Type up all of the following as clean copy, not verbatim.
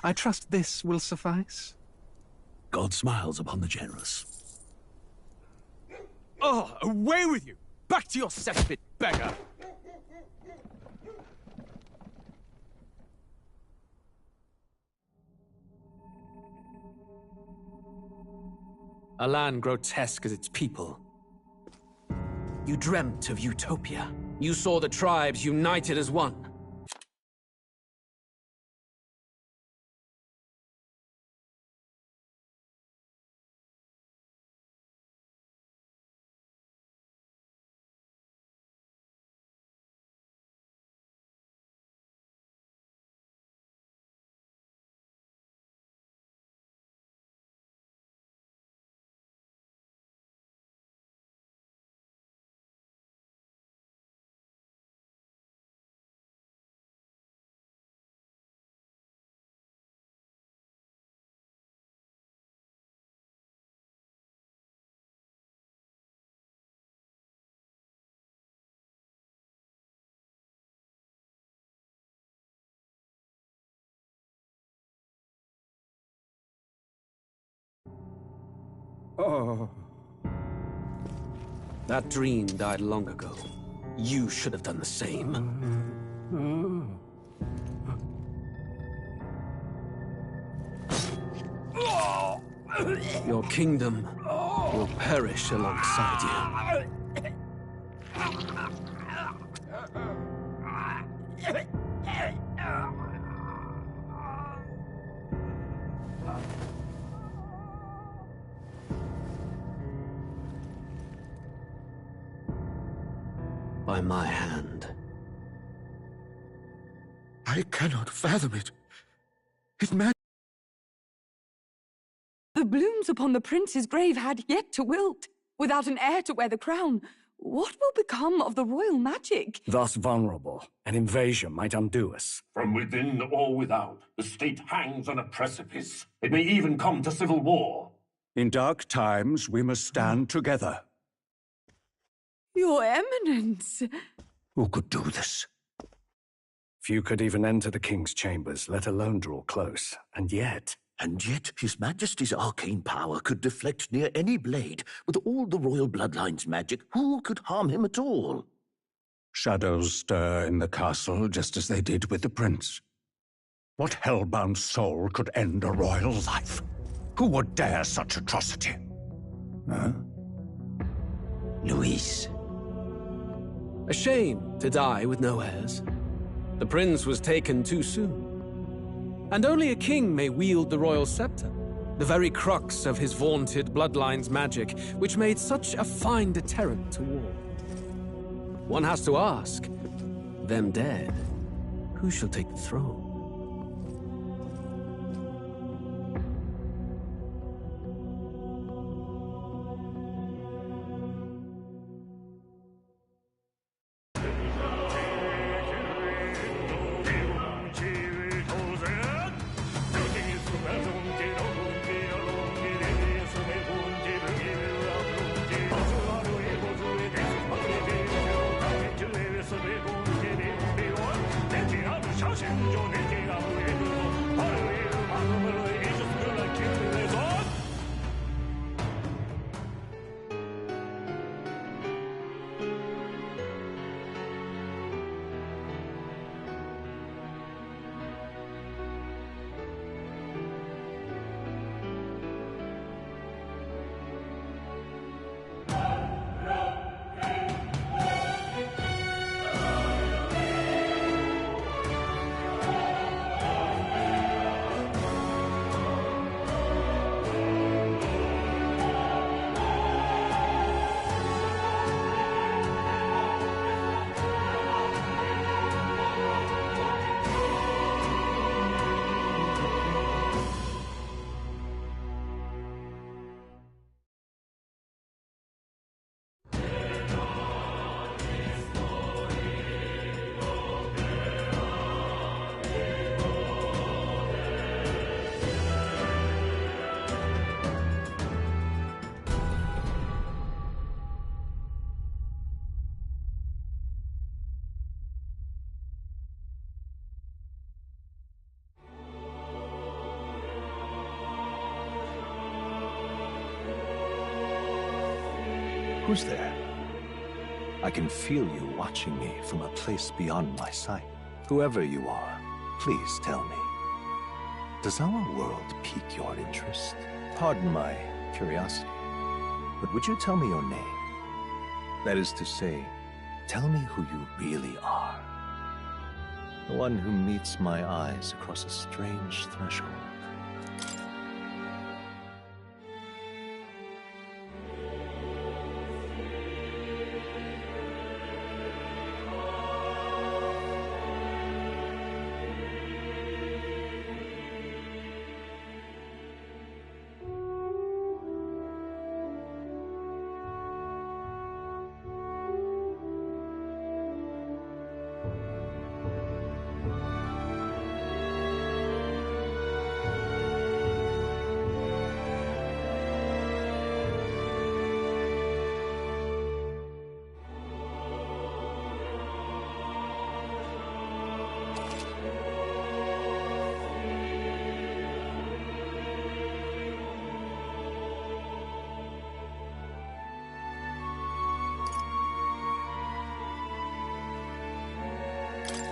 I trust this will suffice. God smiles upon the generous. Oh, away with you! Back to your cesspit, beggar! A land grotesque as its people. You dreamt of utopia. You saw the tribes united as one. Oh. That dream died long ago. You should have done the same. Your kingdom will perish alongside you. By my hand. I cannot fathom it. His Majesty. The blooms upon the prince's grave had yet to wilt. Without an heir to wear the crown, what will become of the royal magic? Thus vulnerable, an invasion might undo us. From within or without, the state hangs on a precipice. It may even come to civil war. In dark times, we must stand together. Your Eminence! Who could do this? Few could even enter the king's chambers, let alone draw close. And yet, His Majesty's arcane power could deflect near any blade. With all the royal bloodline's magic, who could harm him at all? shadows stir in the castle just as they did with the prince. What hellbound soul could end a royal life? Who would dare such atrocity? Huh? Luis. A shame to die with no heirs. The prince was taken too soon. And only a king may wield the royal scepter, the very crux of his vaunted bloodline's magic, which made such a fine deterrent to war. One has to ask, them dead, who shall take the throne? 샤신존에 Who's there? I can feel you watching me from a place beyond my sight. Whoever you are, please tell me. Does our world pique your interest? Pardon my curiosity, but would you tell me your name? That is to say, tell me who you really are. The one who meets my eyes across a strange threshold.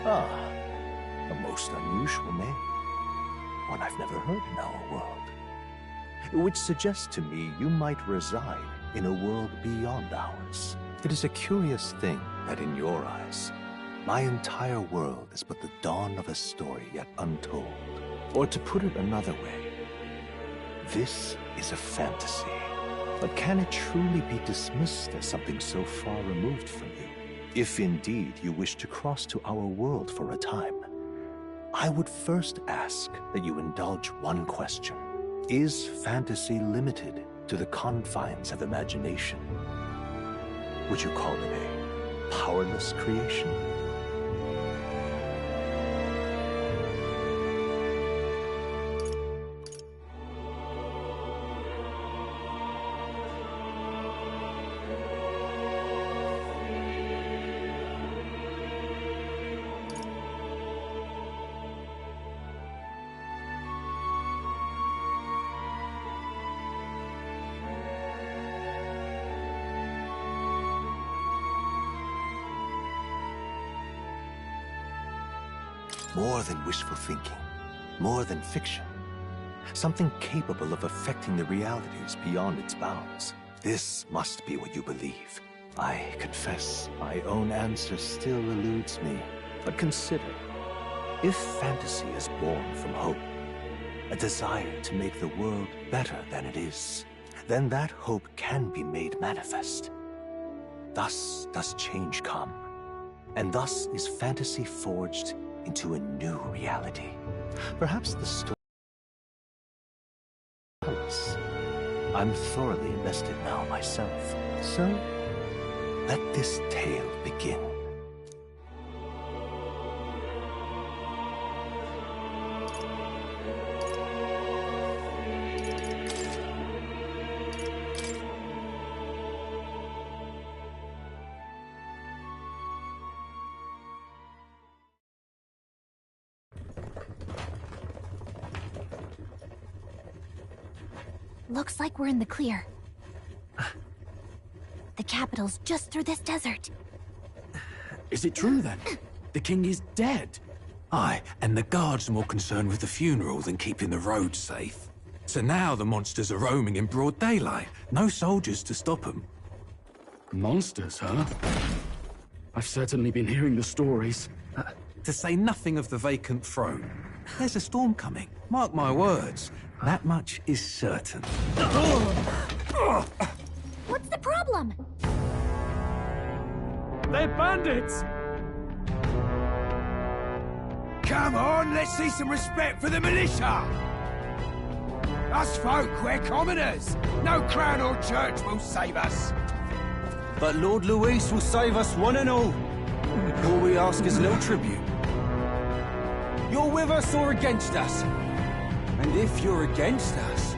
Ah, a most unusual name. One I've never heard in our world. Which suggests to me you might reside in a world beyond ours. It is a curious thing that in your eyes, my entire world is but the dawn of a story yet untold. Or to put it another way, this is a fantasy. But can it truly be dismissed as something so far removed from you? If indeed you wish to cross to our world for a time, I would first ask that you indulge one question. Is fantasy limited to the confines of imagination? Would you call it a powerless creation? More than wishful thinking, more than fiction. Something capable of affecting the realities beyond its bounds. This must be what you believe. I confess, my own answer still eludes me. But consider, if fantasy is born from hope, a desire to make the world better than it is, then that hope can be made manifest. Thus does change come, and thus is fantasy forged into a new reality. Perhaps the story... I'm thoroughly invested now myself, so let this tale begin. Looks like we're in the clear. The capital's just through this desert. Is it true then? The king is dead? Aye, and the guards are more concerned with the funeral than keeping the roads safe. So now the monsters are roaming in broad daylight. No soldiers to stop them. Monsters, huh? I've certainly been hearing the stories. To say nothing of the vacant throne. There's a storm coming, mark my words. That much is certain. What's the problem? They're bandits! Come on, let's see some respect for the militia! Us folk, we're commoners. No crown or church will save us. But Lord Luis will save us one and all. All we ask is a little tribute. You're with us or against us? And if you're against us...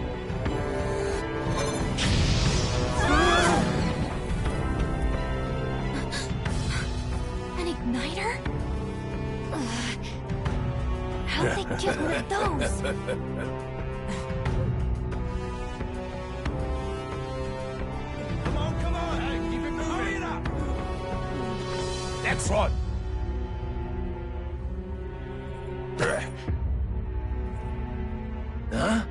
An igniter? How'd they get one of those? Come on, This one! Huh?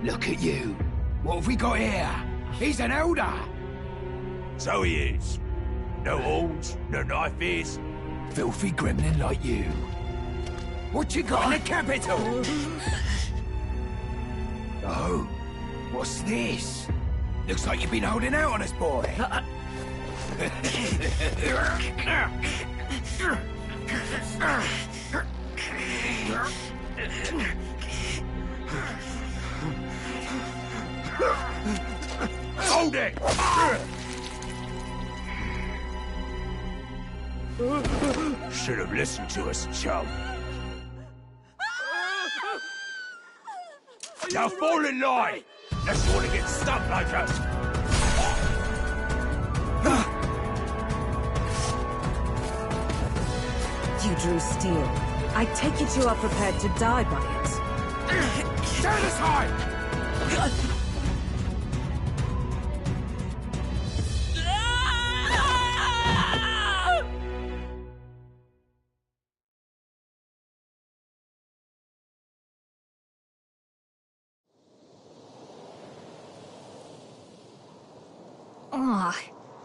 Look at you. What have we got here? He's an elder! So he is. No horns, no knife is. Filthy gremlin like you. What you got in the capital? Oh, what's this? Looks like you've been holding out on us, boy. Hold it! Should have listened to us, chum. Now fall in line! Unless you want to get stuck like us! You drew steel. I take it you are prepared to die by it. Stand aside!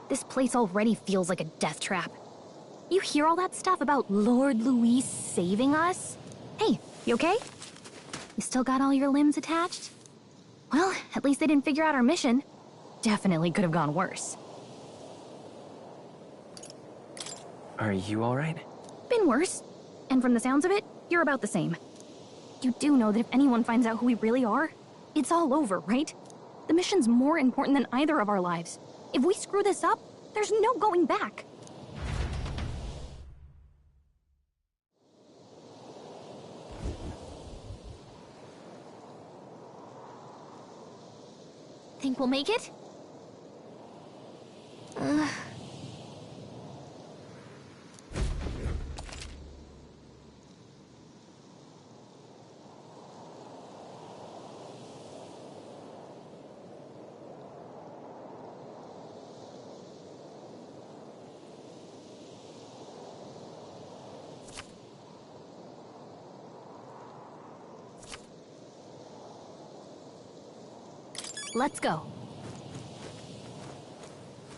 This place already feels like a death trap. You hear all that stuff about Lord Louis saving us? Hey, you okay? You still got all your limbs attached? Well, at least they didn't figure out our mission. Definitely could have gone worse. Are you alright? Been worse. And from the sounds of it, you're about the same. You do know that if anyone finds out who we really are, it's all over, right? The mission's more important than either of our lives. If we screw this up, there's no going back. Think we'll make it? Let's go.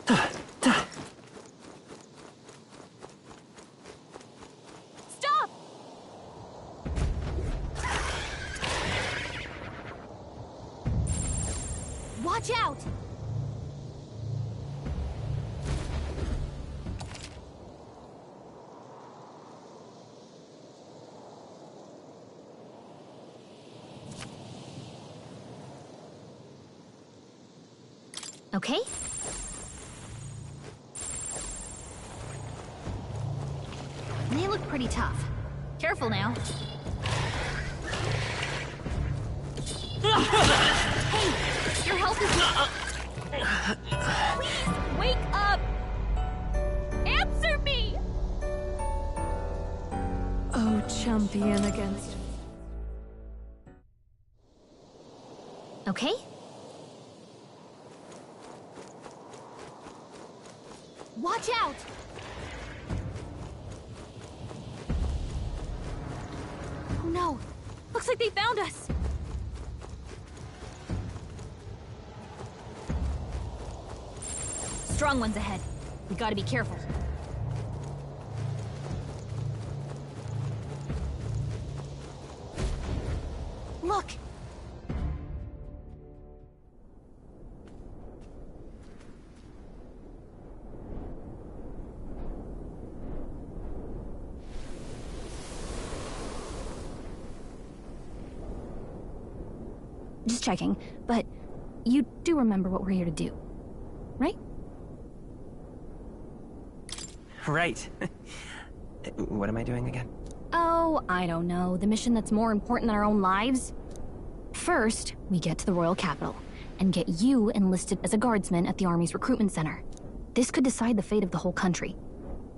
Stop! Watch out! Okay? They look pretty tough. Careful now. Hey! Your health is... Please, wake up! Answer me! Oh, champion against... Okay? Watch out! Oh no! Looks like they found us! Strong ones ahead. We gotta be careful. Look! Just checking, but you do remember what we're here to do, right? Right. What am I doing again? Oh, I don't know. The mission that's more important than our own lives? First, we get to the royal capital and get you enlisted as a guardsman at the army's recruitment center. This could decide the fate of the whole country.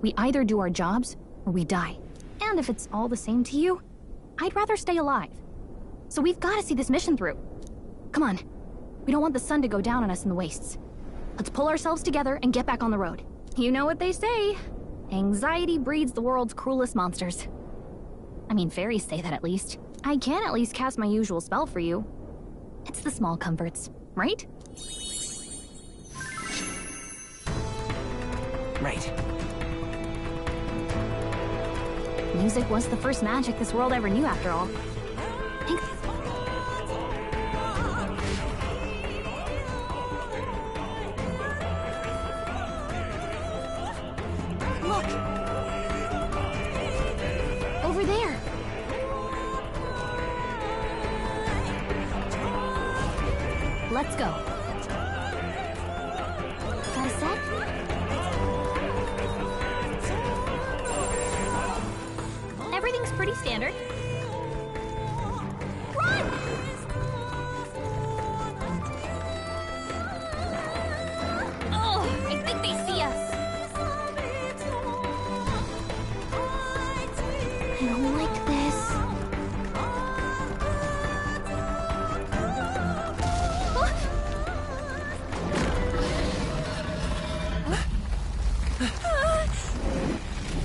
We either do our jobs or we die. And if it's all the same to you, I'd rather stay alive. So we've got to see this mission through. Come on. We don't want the sun to go down on us in the wastes. Let's pull ourselves together and get back on the road. You know what they say. Anxiety breeds the world's cruelest monsters. I mean, fairies say that at least. I can at least cast my usual spell for you. It's the small comforts, right? Right. Music was the first magic this world ever knew, after all. Look! Over there! Let's go. Got a set? Everything's pretty standard. Run! Oh, I think they see us. I don't like this.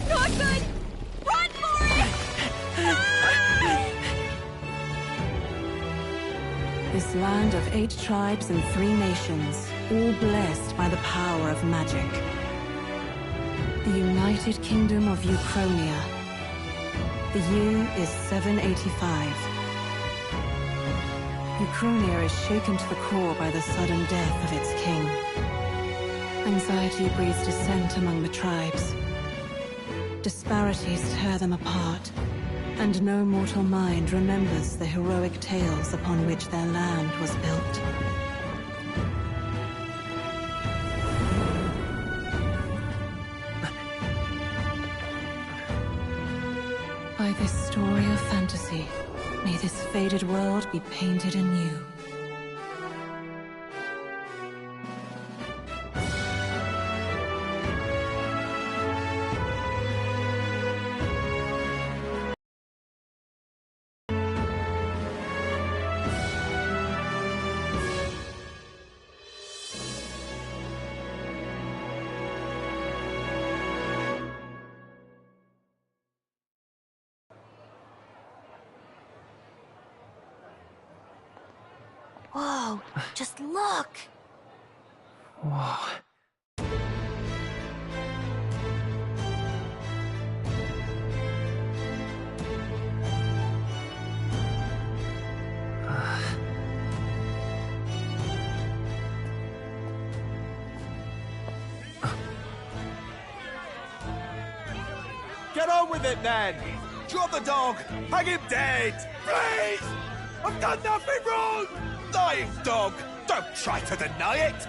Not good! Run for it! This land of 8 tribes and 3 nations, all blessed by the power of magic. The United Kingdom of Uchronia. The year is 785. Uchronia is shaken to the core by the sudden death of its king. Anxiety breeds dissent among the tribes. Disparities tear them apart, and no mortal mind remembers the heroic tales upon which their land was built. By this story of fantasy, may this faded world be painted anew. Whoa, just look! Whoa. Get on with it, then! Drop the dog! Hang him dead! Please! I've done nothing wrong! Lying dog! Don't try to deny it!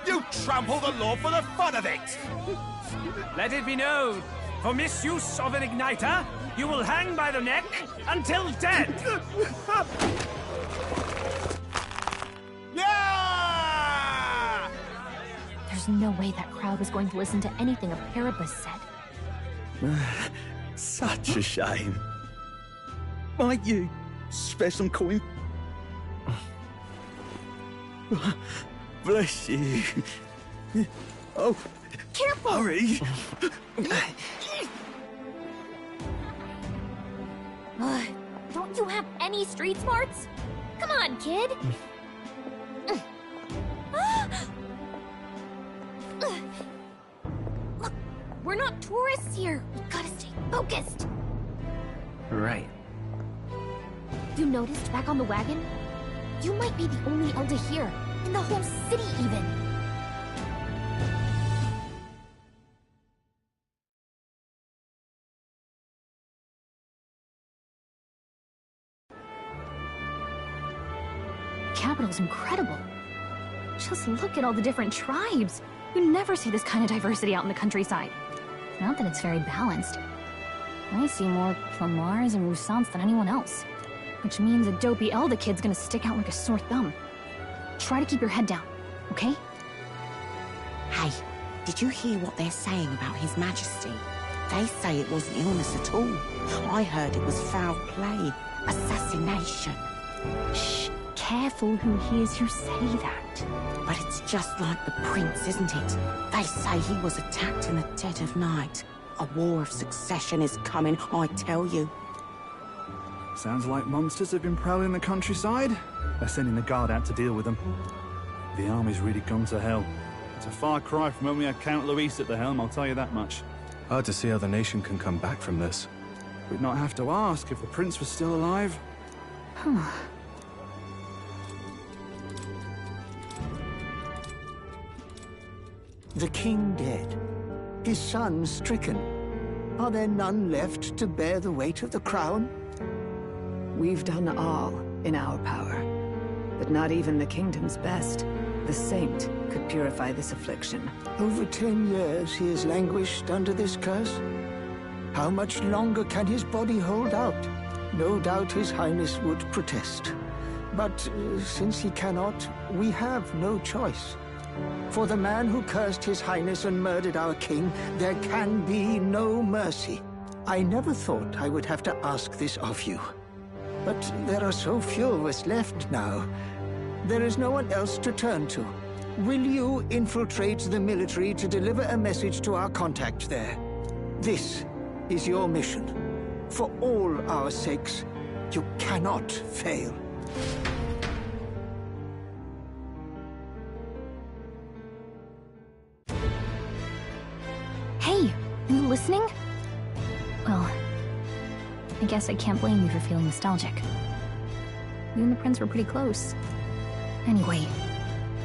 You trample the law for the fun of it! Let it be known, for misuse of an igniter, you will hang by the neck until dead! Yeah! There's no way that crowd was going to listen to anything a Paribus said. Such a shame. Might you spare some coin? Bless you. Oh, careful! Hurry! Don't you have any street smarts? Come on, kid! Look, we're not tourists here. We gotta stay focused. Right. You noticed back on the wagon? You might be the only Elder here, in the whole city even. The capital's incredible. Just look at all the different tribes. You never see this kind of diversity out in the countryside. Not that it's very balanced. I see more Plamars and Roussants than anyone else. Which means a dopey Elder kid's gonna stick out like a sore thumb. Try to keep your head down, okay? Hey, did you hear what they're saying about His Majesty? They say it wasn't illness at all. I heard it was foul play, assassination. Shh, careful who hears you say that. But it's just like the prince, isn't it? They say he was attacked in the dead of night. A war of succession is coming, I tell you. Sounds like monsters have been prowling the countryside. They're sending the guard out to deal with them. The army's really gone to hell. It's a far cry from when we had Count Luis at the helm, I'll tell you that much. Hard to see how the nation can come back from this. We'd not have to ask if the prince was still alive. The king dead, his son stricken. Are there none left to bear the weight of the crown? We've done all in our power, but not even the kingdom's best. The saint could purify this affliction. Over 10 years he has languished under this curse. How much longer can his body hold out? No doubt his highness would protest. But since he cannot, we have no choice. For the man who cursed his highness and murdered our king, there can be no mercy. I never thought I would have to ask this of you. But there are so few of us left now. There is no one else to turn to. Will you infiltrate the military to deliver a message to our contact there? This is your mission. For all our sakes, you cannot fail. Hey, are you listening? Well, I guess I can't blame you for feeling nostalgic. You and the prince were pretty close. Anyway,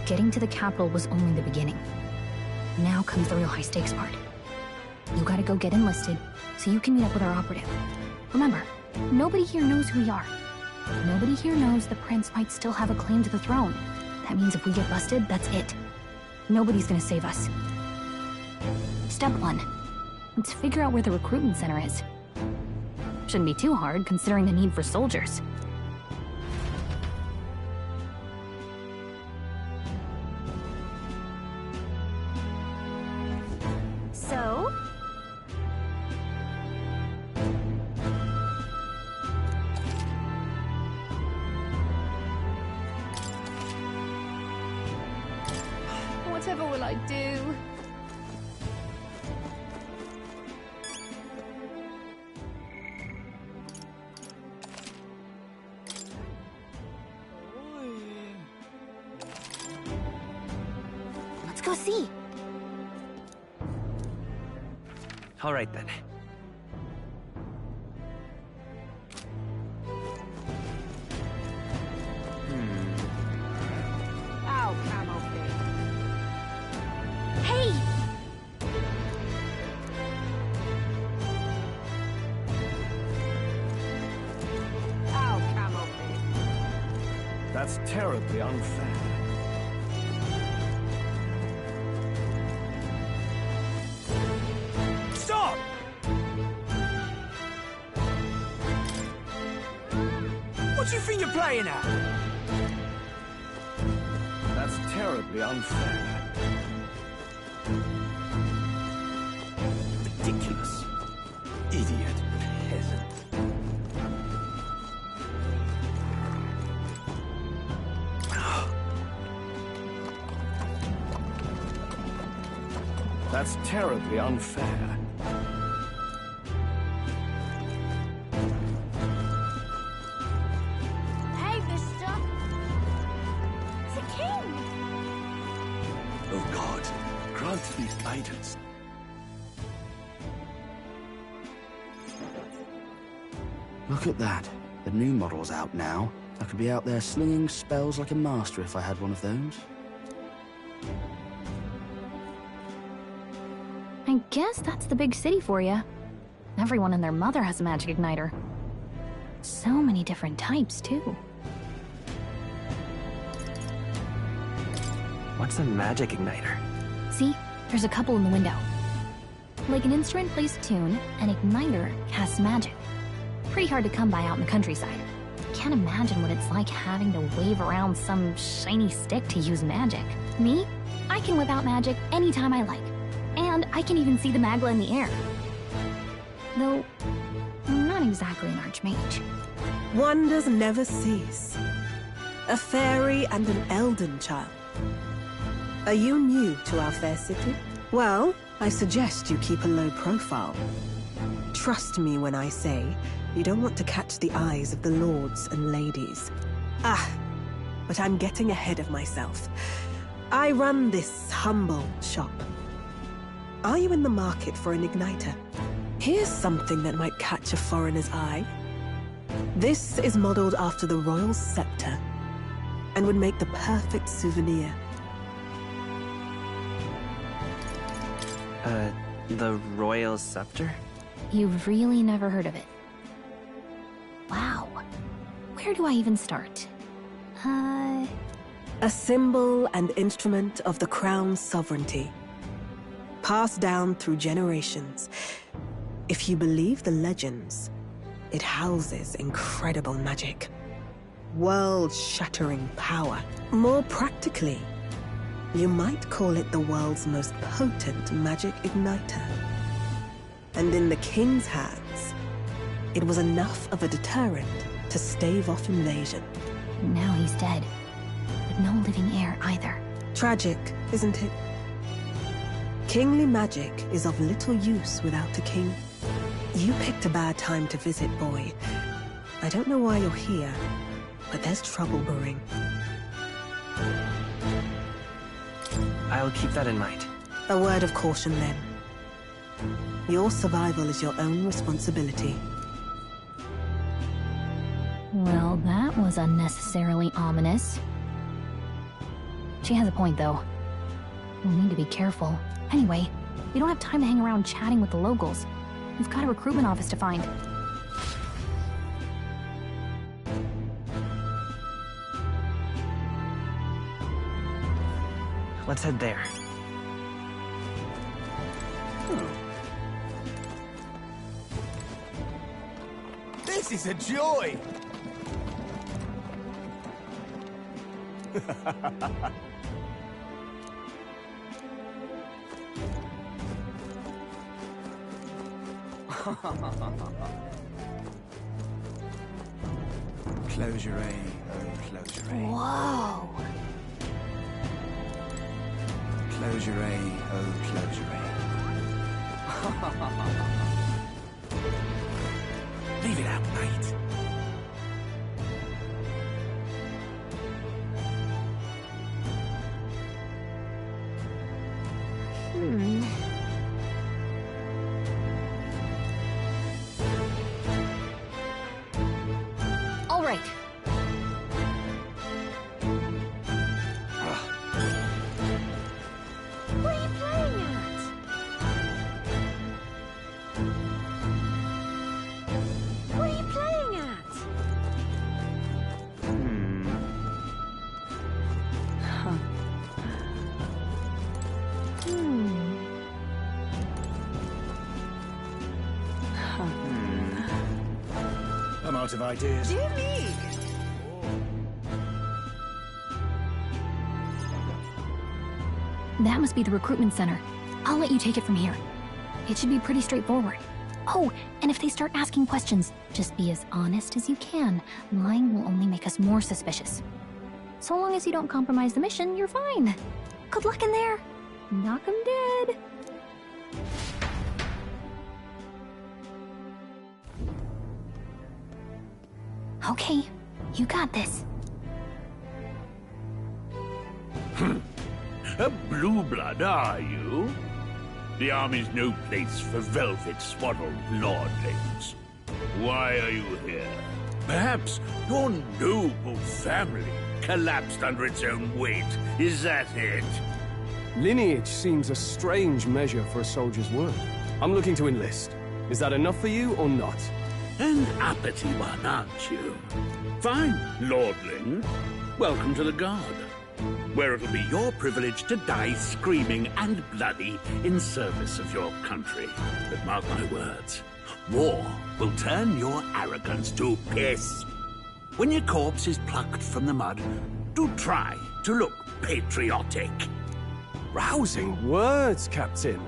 getting to the capital was only the beginning. Now comes the real high-stakes part. You gotta go get enlisted, so you can meet up with our operative. Remember, nobody here knows who we are. Nobody here knows the prince might still have a claim to the throne. That means if we get busted, that's it. Nobody's gonna save us. Step 1. Let's figure out where the recruitment center is. Shouldn't be too hard, considering the need for soldiers. So? Whatever will I do? Let's go see. All right, then. Oh, camel thing. Hey! Oh, camel thing. That's terribly unfair. Stop! What do you think you're playing at? That's terribly unfair. Ridiculous. Idiot. Peasant. That's terribly unfair. Hey, mister! The king! Oh God, grant me guidance. Look at that. The new model's out now. I could be out there slinging spells like a master if I had one of those. I guess that's the big city for you. Everyone and their mother has a magic igniter. So many different types, too. What's a magic igniter? See? There's a couple in the window. Like an instrument plays a tune, an igniter casts magic. Pretty hard to come by out in the countryside. Can't imagine what it's like having to wave around some shiny stick to use magic. Me? I can whip out magic anytime I like. And I can even see the Magla in the air. Though, I'm not exactly an archmage. Wonders never cease. A fairy and an elden child. Are you new to our fair city? Well, I suggest you keep a low profile. Trust me when I say you don't want to catch the eyes of the lords and ladies. But I'm getting ahead of myself. I run this humble shop. Are you in the market for an igniter? Here's something that might catch a foreigner's eye. This is modeled after the royal scepter and would make the perfect souvenir. The royal scepter? You've really never heard of it. Wow. Where do I even start? A symbol and instrument of the crown's sovereignty, passed down through generations. If you believe the legends, it houses incredible magic, world-shattering power. More practically, you might call it the world's most potent magic igniter. And in the king's hands, it was enough of a deterrent to stave off invasion. Now he's dead. But no living heir either. Tragic, isn't it? Kingly magic is of little use without a king. You picked a bad time to visit, boy. I don't know why you're here, but there's trouble brewing. I'll keep that in mind. A word of caution, then. Your survival is your own responsibility. Well, that was unnecessarily ominous. She has a point, though. We'll need to be careful. Anyway, we don't have time to hang around chatting with the locals. We've got a recruitment office to find. Let's head there. This is a joy! Closure A, oh closure A. Whoa! Closure A, oh closure A. Leave it out, mate. All right. What are you playing at? What are you playing at? I'm out of ideas. Dear me! That must be the recruitment center. I'll let you take it from here. It should be pretty straightforward. Oh, and if they start asking questions, just be as honest as you can. Lying will only make us more suspicious. So long as you don't compromise the mission, you're fine. Good luck in there. Knock 'em dead. Okay, you got this. A blue blood, are you? The army's no place for velvet-swaddled lordlings. Why are you here? Perhaps your noble family collapsed under its own weight. Is that it? Lineage seems a strange measure for a soldier's work. I'm looking to enlist. Is that enough for you or not? An uppity one, aren't you? Fine, lordling. Welcome to the Guard, where it'll be your privilege to die screaming and bloody in service of your country. But mark my words, war will turn your arrogance to piss. When your corpse is plucked from the mud, do try to look patriotic. Rousing words, Captain.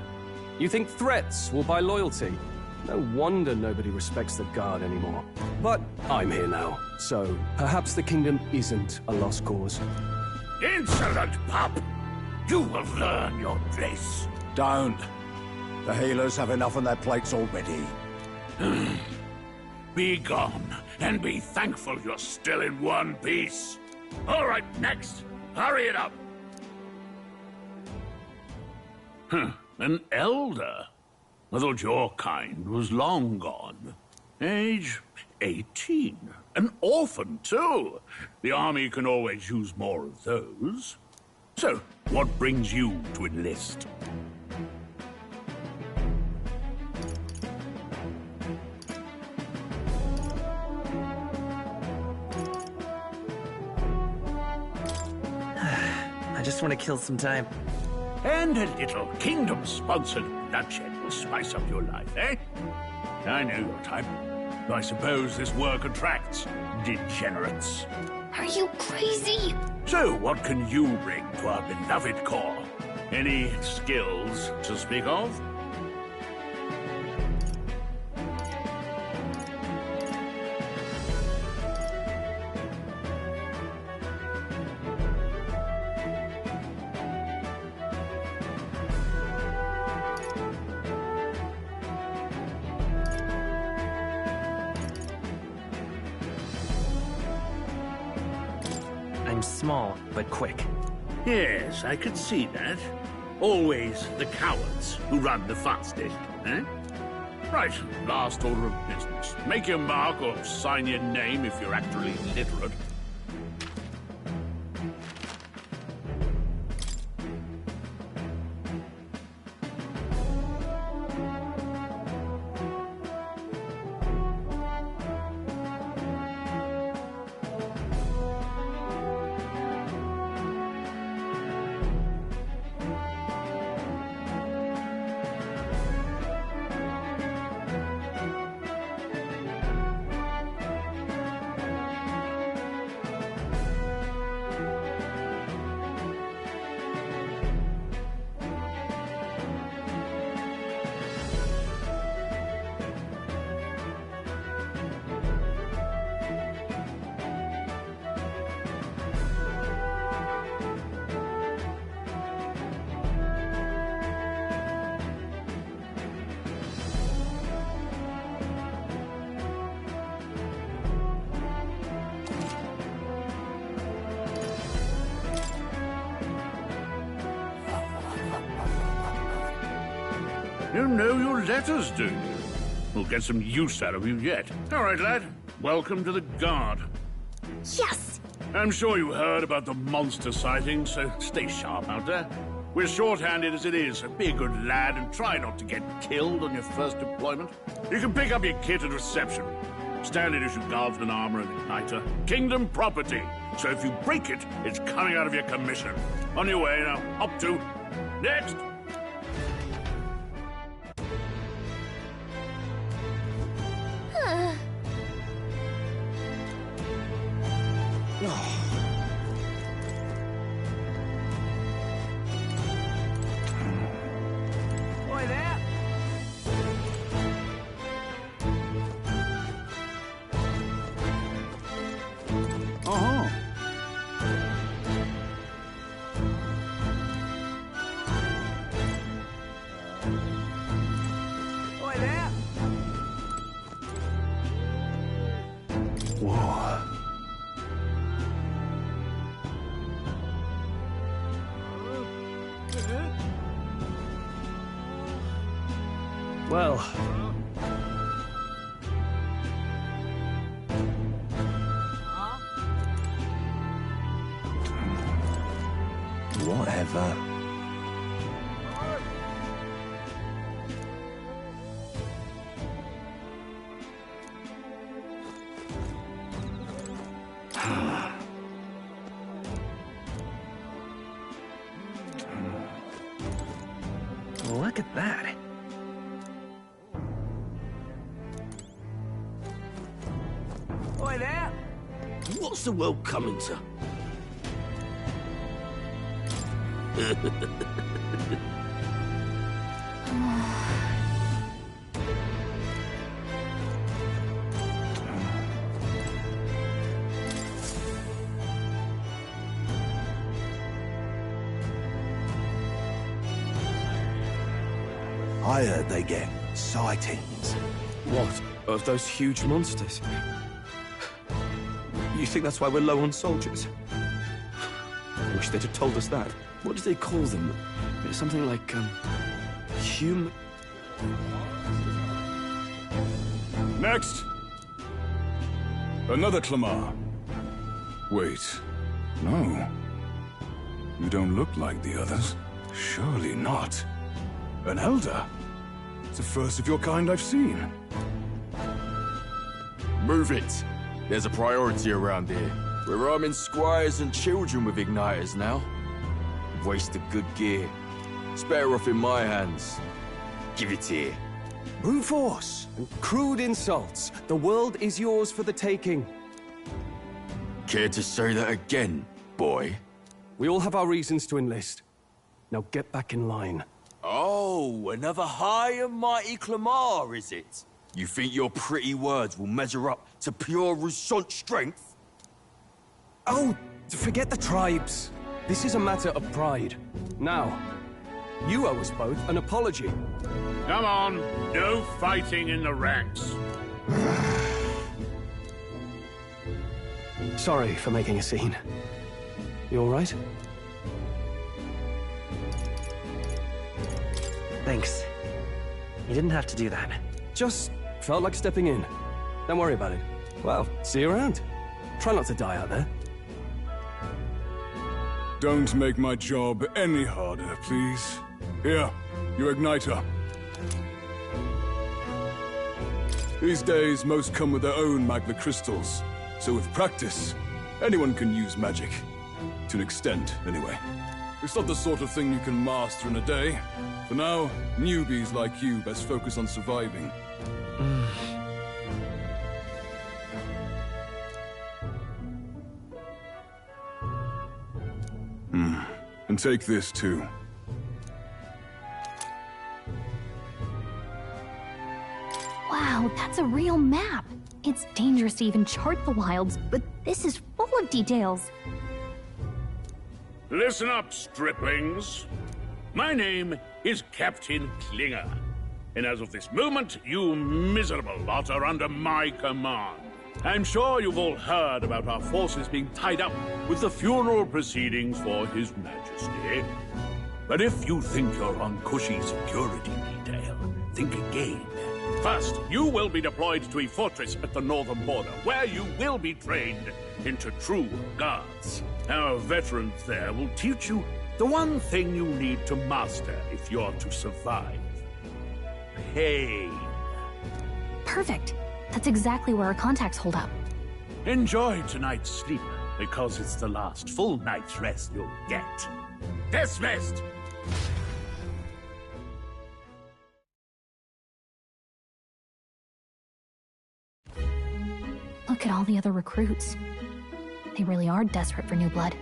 You think threats will buy loyalty? No wonder nobody respects the Guard anymore. But I'm here now, so perhaps the kingdom isn't a lost cause. Insolent pup! You will learn your place. Don't. The healers have enough on their plates already. Be gone, and be thankful you're still in one piece. All right, next. Hurry it up. An elder? I thought your kind was long gone. Age 18. An orphan, too. The army can always use more of those. So, what brings you to enlist? I just want to kill some time. And a little kingdom-sponsored bloodshed will spice up your life, eh? I know your type. I suppose this work attracts degenerates. Are you crazy? So, what can you bring to our beloved corps? Any skills to speak of? I'm small, but quick. Yes, I could see that. Always the cowards who run the fastest, eh? Right, last order of business. Make your mark or sign your name if you're actually literate. You know your letters, do you? We'll get some use out of you yet. All right, lad. Welcome to the Guard. Yes! I'm sure you heard about the monster sighting, so stay sharp out there. We're short-handed as it is, so be a good lad and try not to get killed on your first deployment. You can pick up your kit at reception. Standard issue guardsman armor and igniter. Kingdom property. So if you break it, it's coming out of your commission. On your way now. Up to. Next! Boy there! Uh-huh. Boy there! Whoa. Well, Whatever. look at that. Boy there! What's the world coming to? I heard they get sightings. What? Of those huge monsters? You think that's why we're low on soldiers? I wish they'd have told us that. What do they call them? It's something like, human... Next! Another Clamar. Wait, no. You don't look like the others. Surely not. An elder? It's the first of your kind I've seen. Move it. There's a priority around here. We're arming squires and children with igniters now. Waste of good gear. It's better off in my hands. Give it here. Brute force and crude insults. The world is yours for the taking. Care to say that again, boy? We all have our reasons to enlist. Now get back in line. Oh, another high and mighty Clamar, is it? You think your pretty words will measure up to pure Rousant strength? Oh, forget the tribes. This is a matter of pride. Now, you owe us both an apology. Come on, no fighting in the ranks. Sorry for making a scene. You all right? Thanks. You didn't have to do that. Just felt like stepping in. Don't worry about it. Well, see you around. Try not to die out there. Don't make my job any harder, please. Here, your igniter. These days, most come with their own magma crystals. So with practice, anyone can use magic. To an extent, anyway. It's not the sort of thing you can master in a day. For now, newbies like you best focus on surviving. And take this, too. Wow, that's a real map. It's dangerous to even chart the wilds, but this is full of details. Listen up, striplings. My name is Captain Klinger, and as of this moment, you miserable lot are under my command. I'm sure you've all heard about our forces being tied up with the funeral proceedings for His Majesty. But if you think you're on cushy security detail, think again. First, you will be deployed to a fortress at the northern border, where you will be trained into true guards. Our veterans there will teach you the one thing you need to master if you're to survive. Pain. Perfect. That's exactly where our contacts hold up. Enjoy tonight's sleep, because it's the last full night's rest you'll get. Dismissed! Look at all the other recruits. They really are desperate for new blood.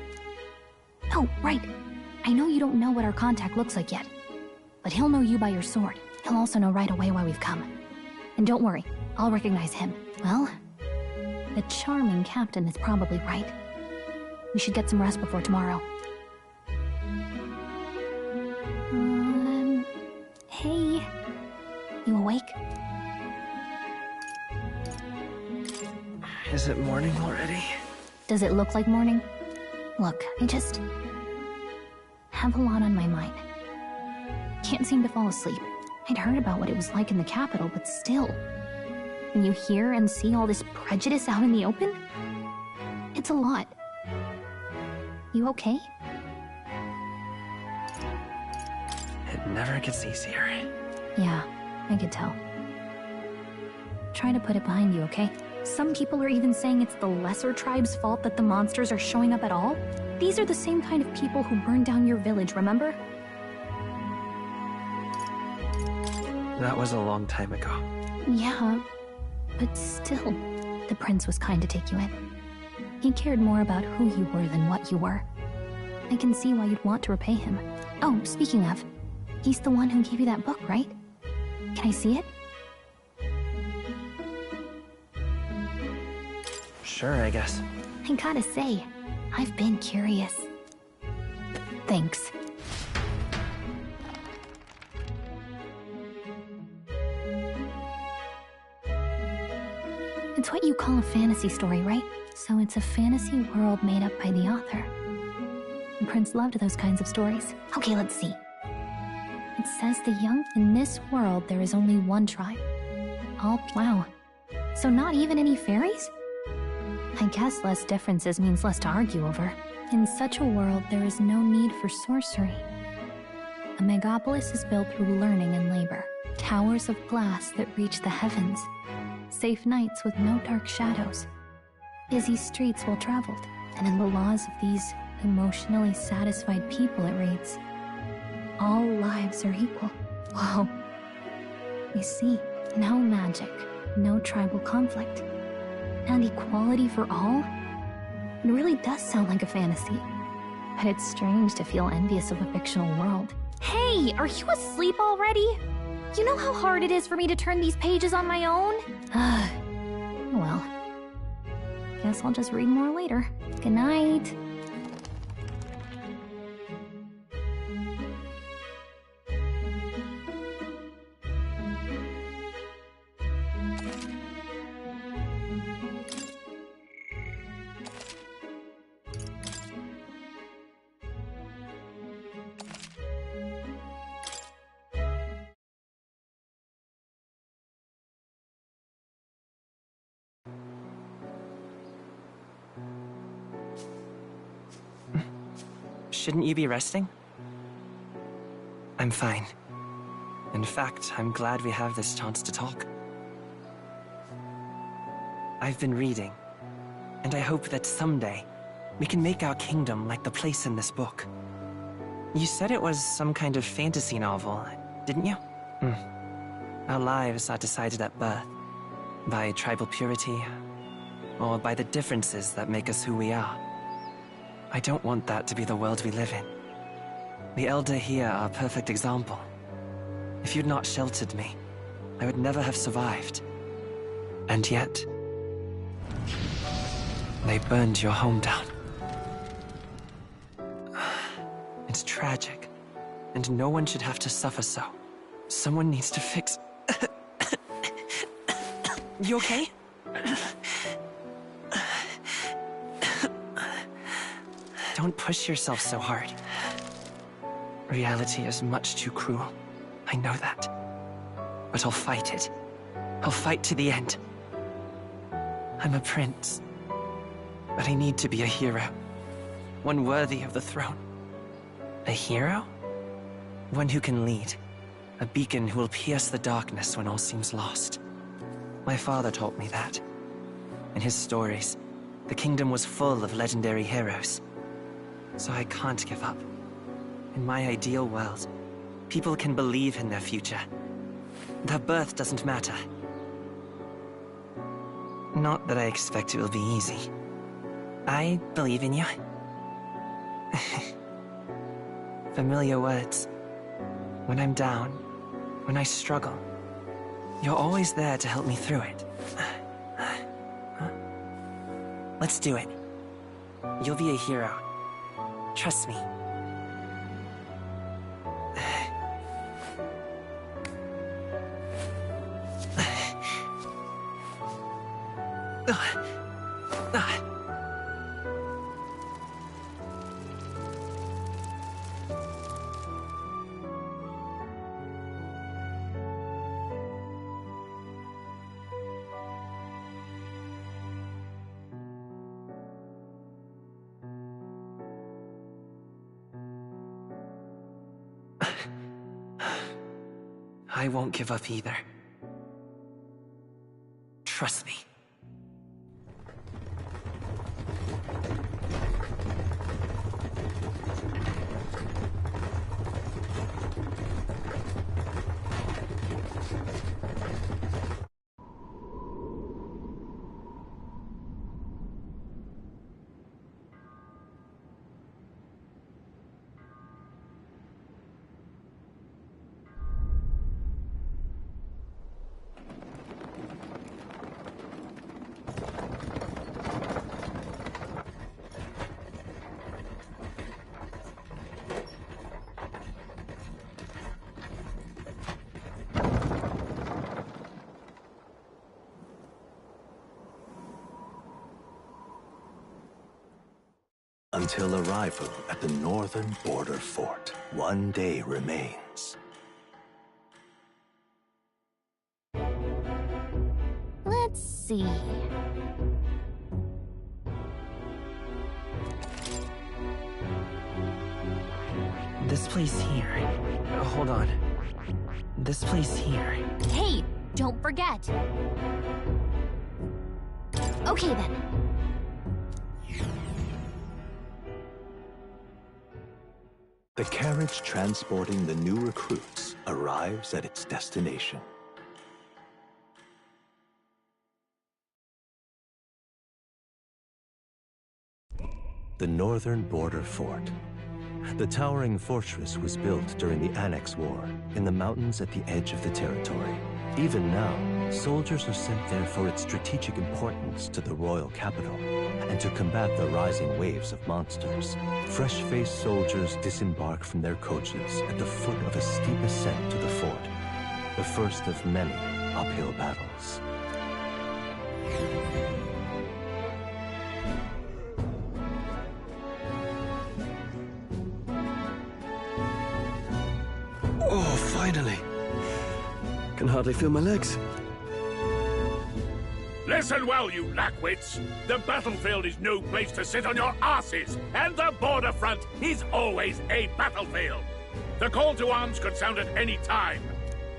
Oh, right. I know you don't know what our contact looks like yet, but he'll know you by your sword. He'll also know right away why we've come. And don't worry, I'll recognize him. Well, the charming captain is probably right. We should get some rest before tomorrow. Hey. You awake? Is it morning already? Does it look like morning? Look, I just have a lot on my mind. Can't seem to fall asleep. I'd heard about what it was like in the capital, but still. When you hear and see all this prejudice out in the open, it's a lot. You okay? It never gets easier. Yeah, I could tell. Try to put it behind you, okay? Some people are even saying it's the lesser tribe's fault that the monsters are showing up at all. These are the same kind of people who burned down your village, remember? That was a long time ago. Yeah, but still, the prince was kind to take you in. He cared more about who you were than what you were. I can see why you'd want to repay him. Oh, speaking of, he's the one who gave you that book, right? Can I see it? Sure, I guess. I gotta say, I've been curious. Thanks. It's what you call a fantasy story, right? So it's a fantasy world made up by the author. The prince loved those kinds of stories. Okay, let's see. It says the young... In this world, there is only one tribe. All... Wow. So not even any fairies? I guess less differences means less to argue over. In such a world, there is no need for sorcery. A megapolis is built through learning and labor. Towers of glass that reach the heavens. Safe nights with no dark shadows. Busy streets well traveled. And in the laws of these emotionally satisfied people, it reads, all lives are equal. Whoa. You see, no magic, no tribal conflict, and equality for all? It really does sound like a fantasy. But it's strange to feel envious of a fictional world. Hey, are you asleep already? You know how hard it is for me to turn these pages on my own? Well, guess I'll just read more later. Good night. Shouldn't you be resting? I'm fine. In fact, I'm glad we have this chance to talk. I've been reading, and I hope that someday we can make our kingdom like the place in this book. You said it was some kind of fantasy novel, didn't you? Our lives are decided at birth, by tribal purity, or by the differences that make us who we are. I don't want that to be the world we live in. The Elder here are a perfect example. If you'd not sheltered me, I would never have survived. And yet, they burned your home down. It's tragic, and no one should have to suffer so. Someone needs to fix... You okay? Don't push yourself so hard. Reality is much too cruel. I know that. But I'll fight it. I'll fight to the end. I'm a prince. But I need to be a hero. One worthy of the throne. A hero? One who can lead. A beacon who will pierce the darkness when all seems lost. My father taught me that. In his stories, the kingdom was full of legendary heroes. So I can't give up. In my ideal world, people can believe in their future. Their birth doesn't matter. Not that I expect it will be easy. I believe in you. Familiar words. When I'm down, when I struggle, you're always there to help me through it. Let's do it. You'll be a hero. Trust me. I won't give up either. Trust me. until arrival at the northern border fort. One day remains. Let's see. This place here. Hold on. This place here. Hey, don't forget. Okay then. The carriage transporting the new recruits arrives at its destination. The northern border fort. The towering fortress was built during the Annex War in the mountains at the edge of the territory. Even now, soldiers are sent there for its strategic importance to the royal capital and to combat the rising waves of monsters. Fresh-faced soldiers disembark from their coaches at the foot of a steep ascent to the fort, the first of many uphill battles. Oh, finally. Can hardly feel my legs. Listen well, you lackwits. The battlefield is no place to sit on your asses, and the border front is always a battlefield. The call to arms could sound at any time.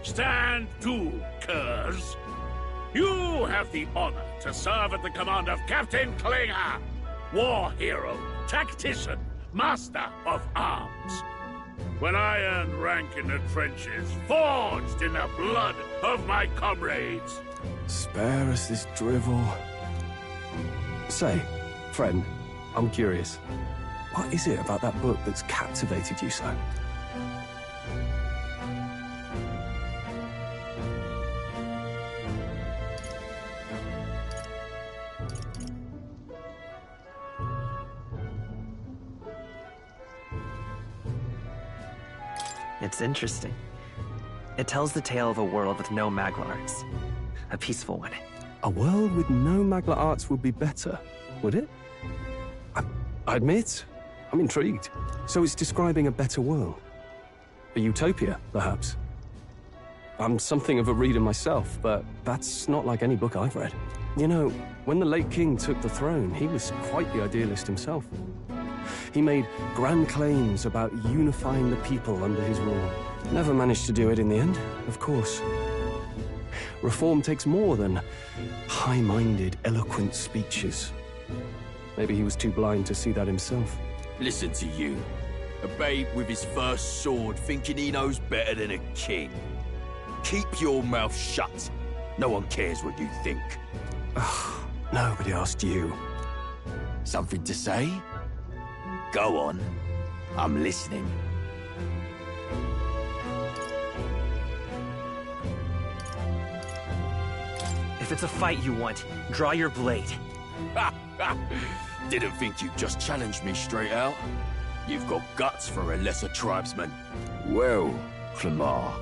Stand to, curs. You have the honor to serve at the command of Captain Klinger, war hero, tactician, master of arms. When I earned rank in the trenches, forged in the blood of my comrades. Spare us this drivel. Say, friend, I'm curious. What is it about that book that's captivated you so? It's interesting. It tells the tale of a world with no Magla arts. A peaceful one. A world with no Magla arts would be better, would it? I admit, I'm intrigued. So it's describing a better world. A utopia, perhaps. I'm something of a reader myself, but that's not like any book I've read. You know, when the late king took the throne, he was quite the idealist himself. He made grand claims about unifying the people under his rule. Never managed to do it in the end, of course. Reform takes more than high-minded, eloquent speeches. Maybe he was too blind to see that himself. Listen to you. A babe with his first sword thinking he knows better than a king. Keep your mouth shut. No one cares what you think. Nobody asked you. Something to say? Go on. I'm listening. If it's a fight you want, draw your blade. Didn't think you'd just challenge me straight out. You've got guts for a lesser tribesman. Well, Clemar,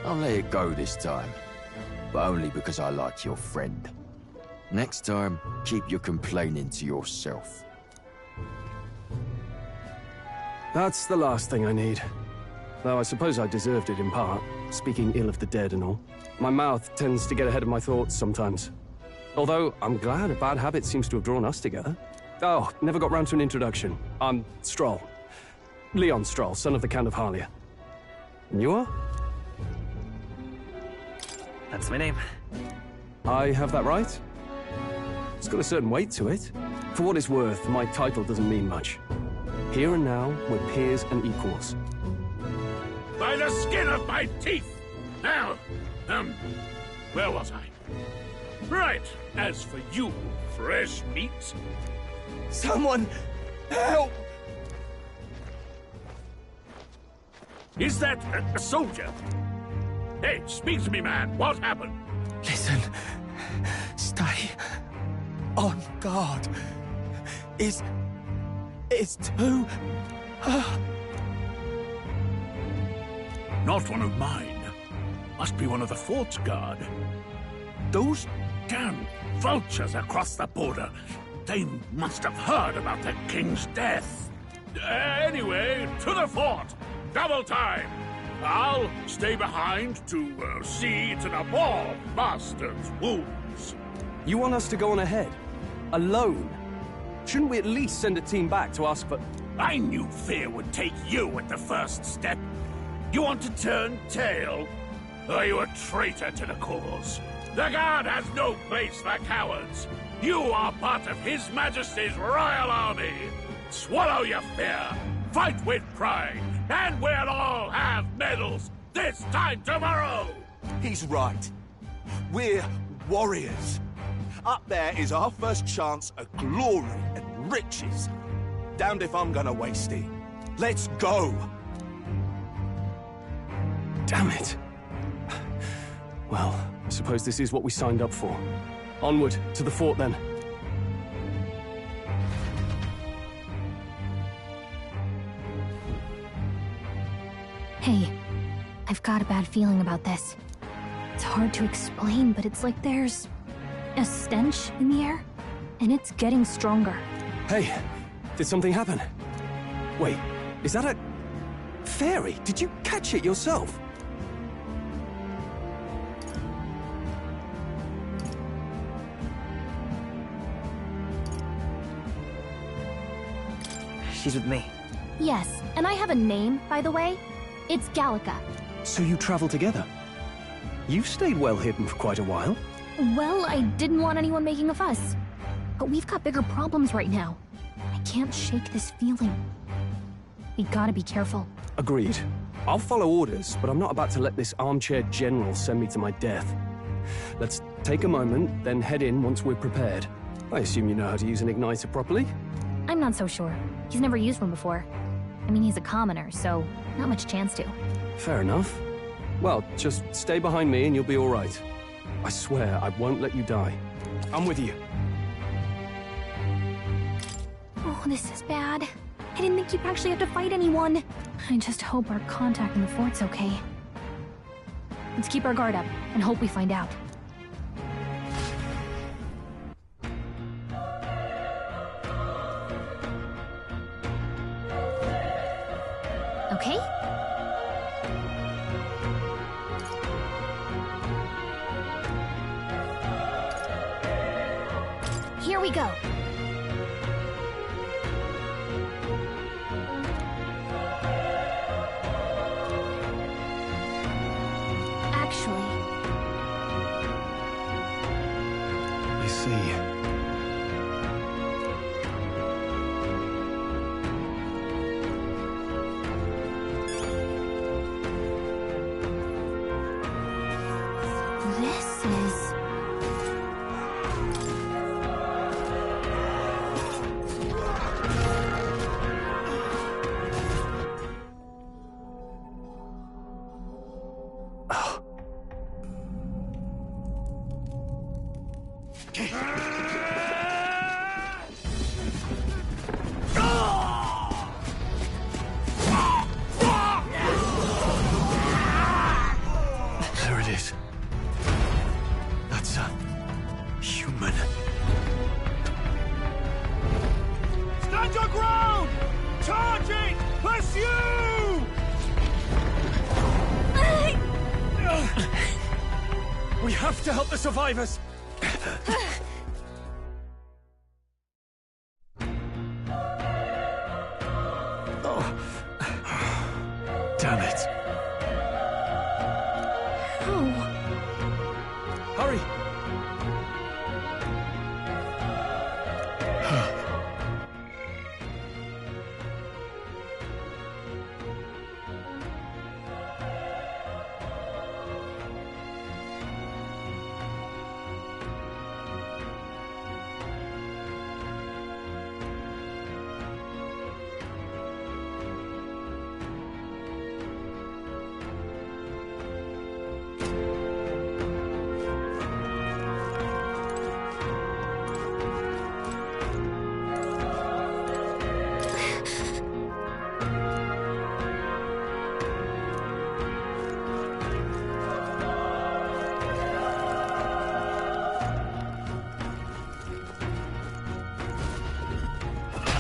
I'll let it go this time. But only because I like your friend. Next time, keep your complaining to yourself. That's the last thing I need. Though I suppose I deserved it in part, speaking ill of the dead and all. My mouth tends to get ahead of my thoughts sometimes. Although, I'm glad a bad habit seems to have drawn us together. Oh, never got round to an introduction. I'm Stroll. Leon Stroll, son of the Count of Harlia. And you are? That's my name. I have that right? It's got a certain weight to it. For what it's worth, my title doesn't mean much. Here and now, we're peers and equals. By the skin of my teeth! Now, where was I? Right, as for you, fresh meat... Someone, help! Is that a soldier? Hey, speak to me, man. What happened? Listen. Stay on guard. It's too... Not one of mine. Must be one of the fort's guard. Those damn vultures across the border. They must have heard about the king's death. Anyway, to the fort. Double time. I'll stay behind to see to the poor bastard's wounds. You want us to go on ahead? Alone? Shouldn't we at least send a team back to ask for... I knew fear would take you at the first step. You want to turn tail? Are you a traitor to the cause? The Guard has no place for cowards. You are part of His Majesty's Royal Army. Swallow your fear, fight with pride, and we'll all have medals this time tomorrow! He's right. We're warriors. Up there is our first chance at glory and riches. Damned if I'm gonna waste it. Let's go! Damn it. Well, I suppose this is what we signed up for. Onward, to the fort then. Hey, I've got a bad feeling about this. It's hard to explain, but it's like there's a stench in the air, and it's getting stronger. Hey, did something happen? Wait, is that a... fairy? Did you catch it yourself? She's with me. Yes, and I have a name, by the way. It's Gallica. So you travel together? You've stayed well hidden for quite a while. Well, I didn't want anyone making a fuss. But we've got bigger problems right now. I can't shake this feeling. We gotta be careful. Agreed. I'll follow orders, but I'm not about to let this armchair general send me to my death. Let's take a moment, then head in once we're prepared. I assume you know how to use an igniter properly? I'm not so sure. He's never used one before. I mean, he's a commoner, so not much chance to. Fair enough. Well, just stay behind me and you'll be all right. I swear I won't let you die. I'm with you. Oh, this is bad. I didn't think you'd actually have to fight anyone. I just hope our contact in the fort's okay. Let's keep our guard up and hope we find out. Okay? Here we go. Actually... I see. This is... There it is. That's a... human. Stand your ground! Charging! Pursue! We have to help the survivors! Oh. Damn it. Oh. Hurry!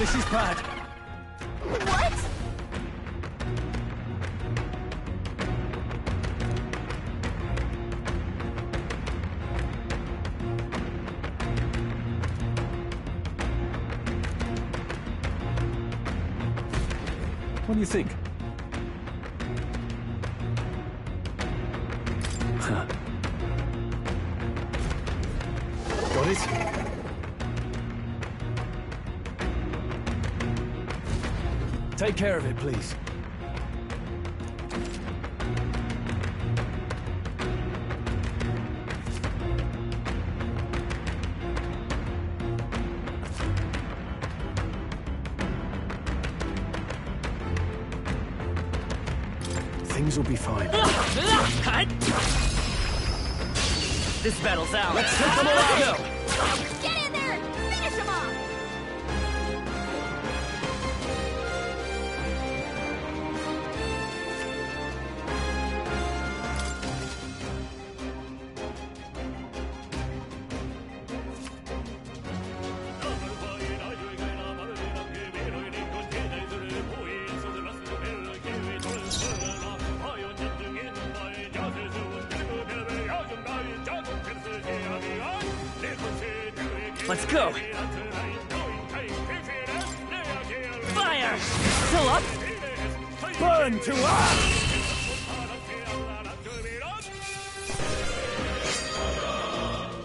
This is bad. What? What do you think? Huh. Got it? Take care of it, please. Things will be fine. This battle's out. Let's take them all out! Get in there and finish him off! Let's go! Fire! Still up? Burn to us!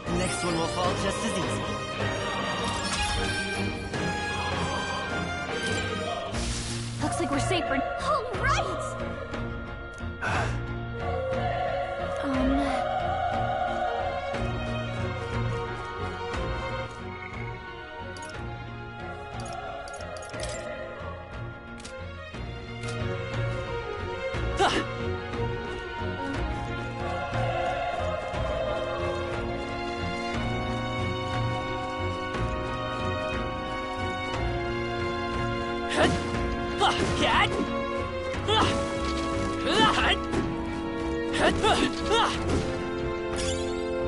The next one will fall just as easy. Looks like we're safe for... All right!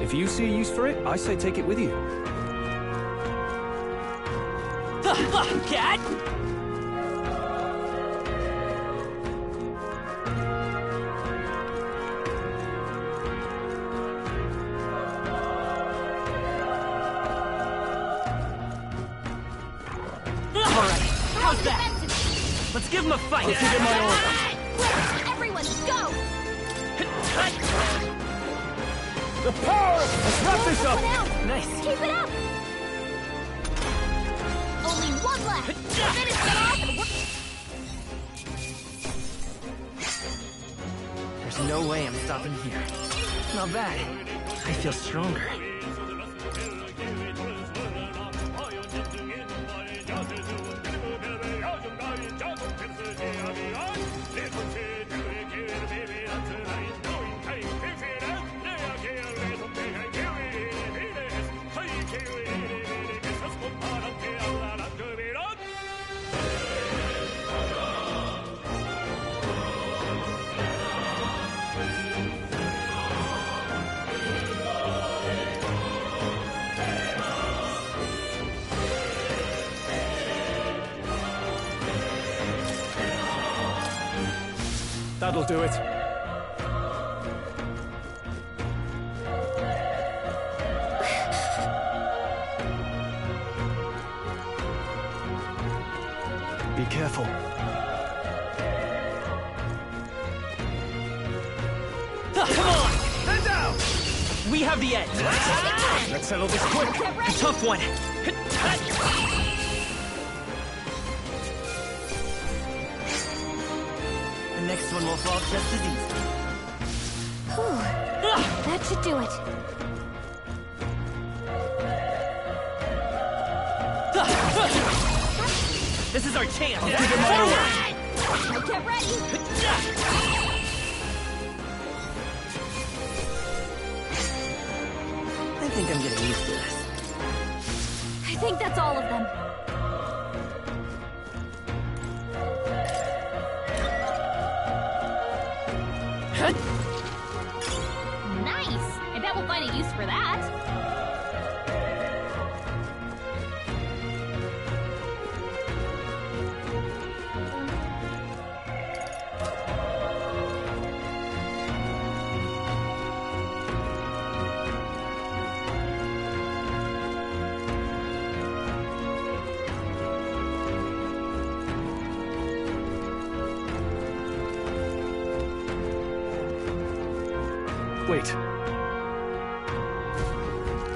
If you see a use for it, I say take it with you. Cat! Alright, how's that? Let's give him a fight! I'll give him my order. Everyone, go! The power! Let's wrap this up! Nice. Keep it up! Only one left! Finish it off! There's no way I'm stopping here. Not bad. I feel stronger. That'll do it. Be careful. Come on! Head down! We have the edge. Let's settle this quick. A tough one. The next one will fall just as easy. Whew. That should do it. This is our chance. Get ready. I think I'm getting used to this. I think that's all of them. Nice! I bet we'll find a use for that. Wait.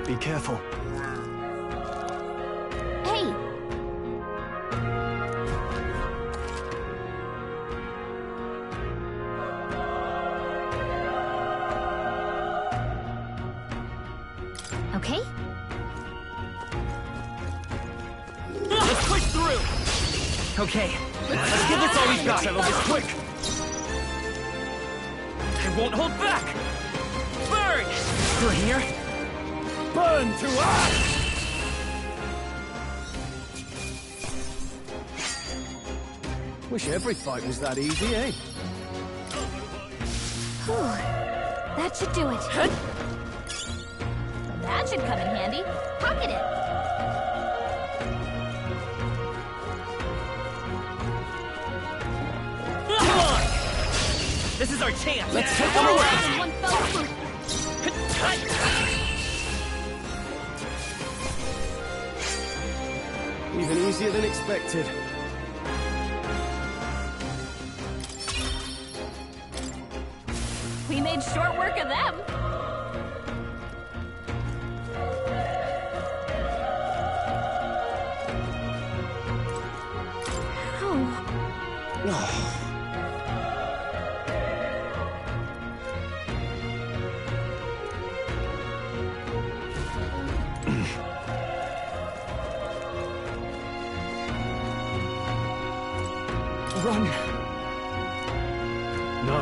Be careful. Hey! Okay? Let's push through! Okay, let's give this all we've got. Settle this quick! I won't hold back! Burn! Through here? Burn to us! Wish every fight was that easy, eh? Whew. That should do it. That should come in handy. Pocket it. Come on! This is our chance! Let's take them away! One fell swoop. Even easier than expected. We made short work of them. Run! No.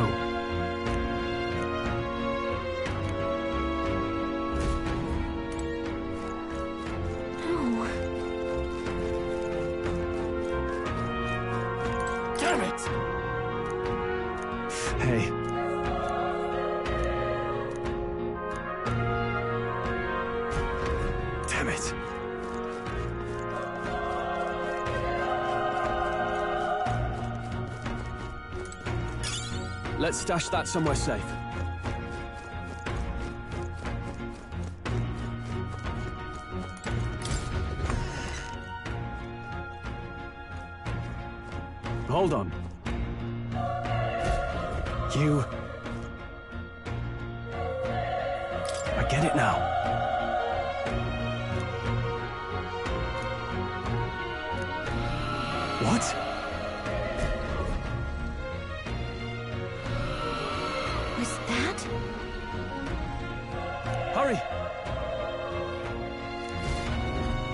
Damn it! Hey. Damn it. Let's stash that somewhere safe. Hold on. You... I get it now. What? Was that? Hurry!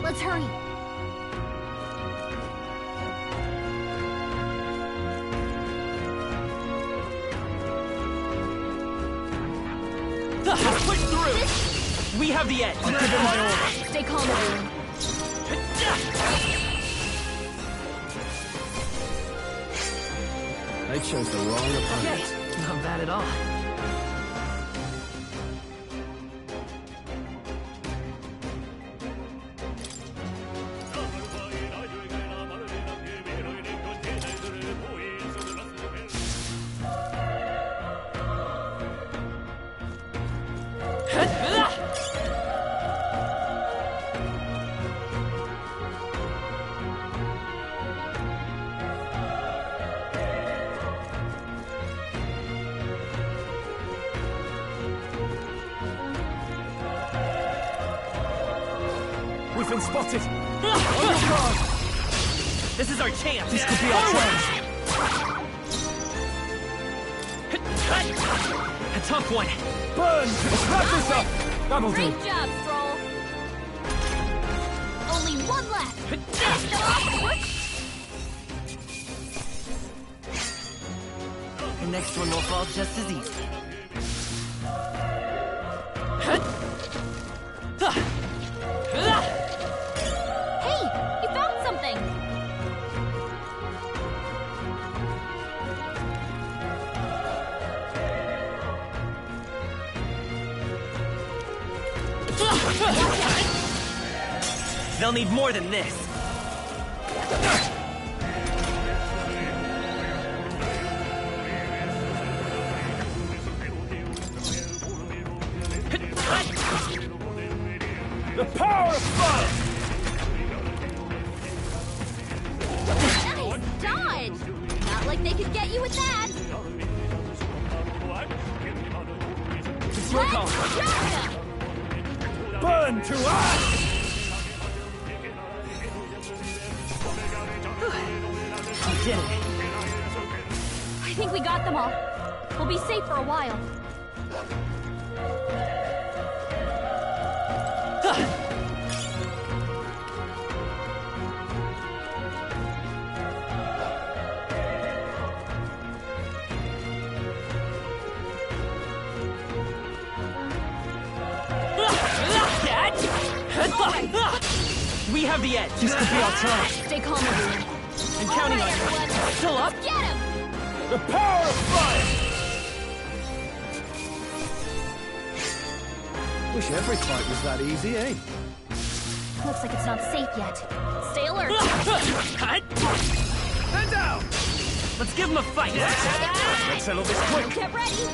Let's hurry. Push through! We have the edge. I'll give it my all. Stay calm, everyone. They chose the wrong opponent. Okay, not bad at all. We've been spotted! On your guard! This is our chance! This could be our chance! A tough one! Burn! Let's wrap this up! That'll do! Great job, Stroll! Only one left! Finish them off! The next one will fall just as easy. Hey! You found something! They'll need more than this! The power of fire! Nice dodge! Not like they could get you with that! your call. Burn to ash! We did it. I think we got them all. We'll be safe for a while. We have the edge. This could be our time. Stay calm, everyone. I'm counting on you. Still up? Get him! The power of fire! Wish every fight was that easy, eh? Looks like it's not safe yet. Stay alert. Stand down! Let's give him a fight. Let's settle this quick. Get ready.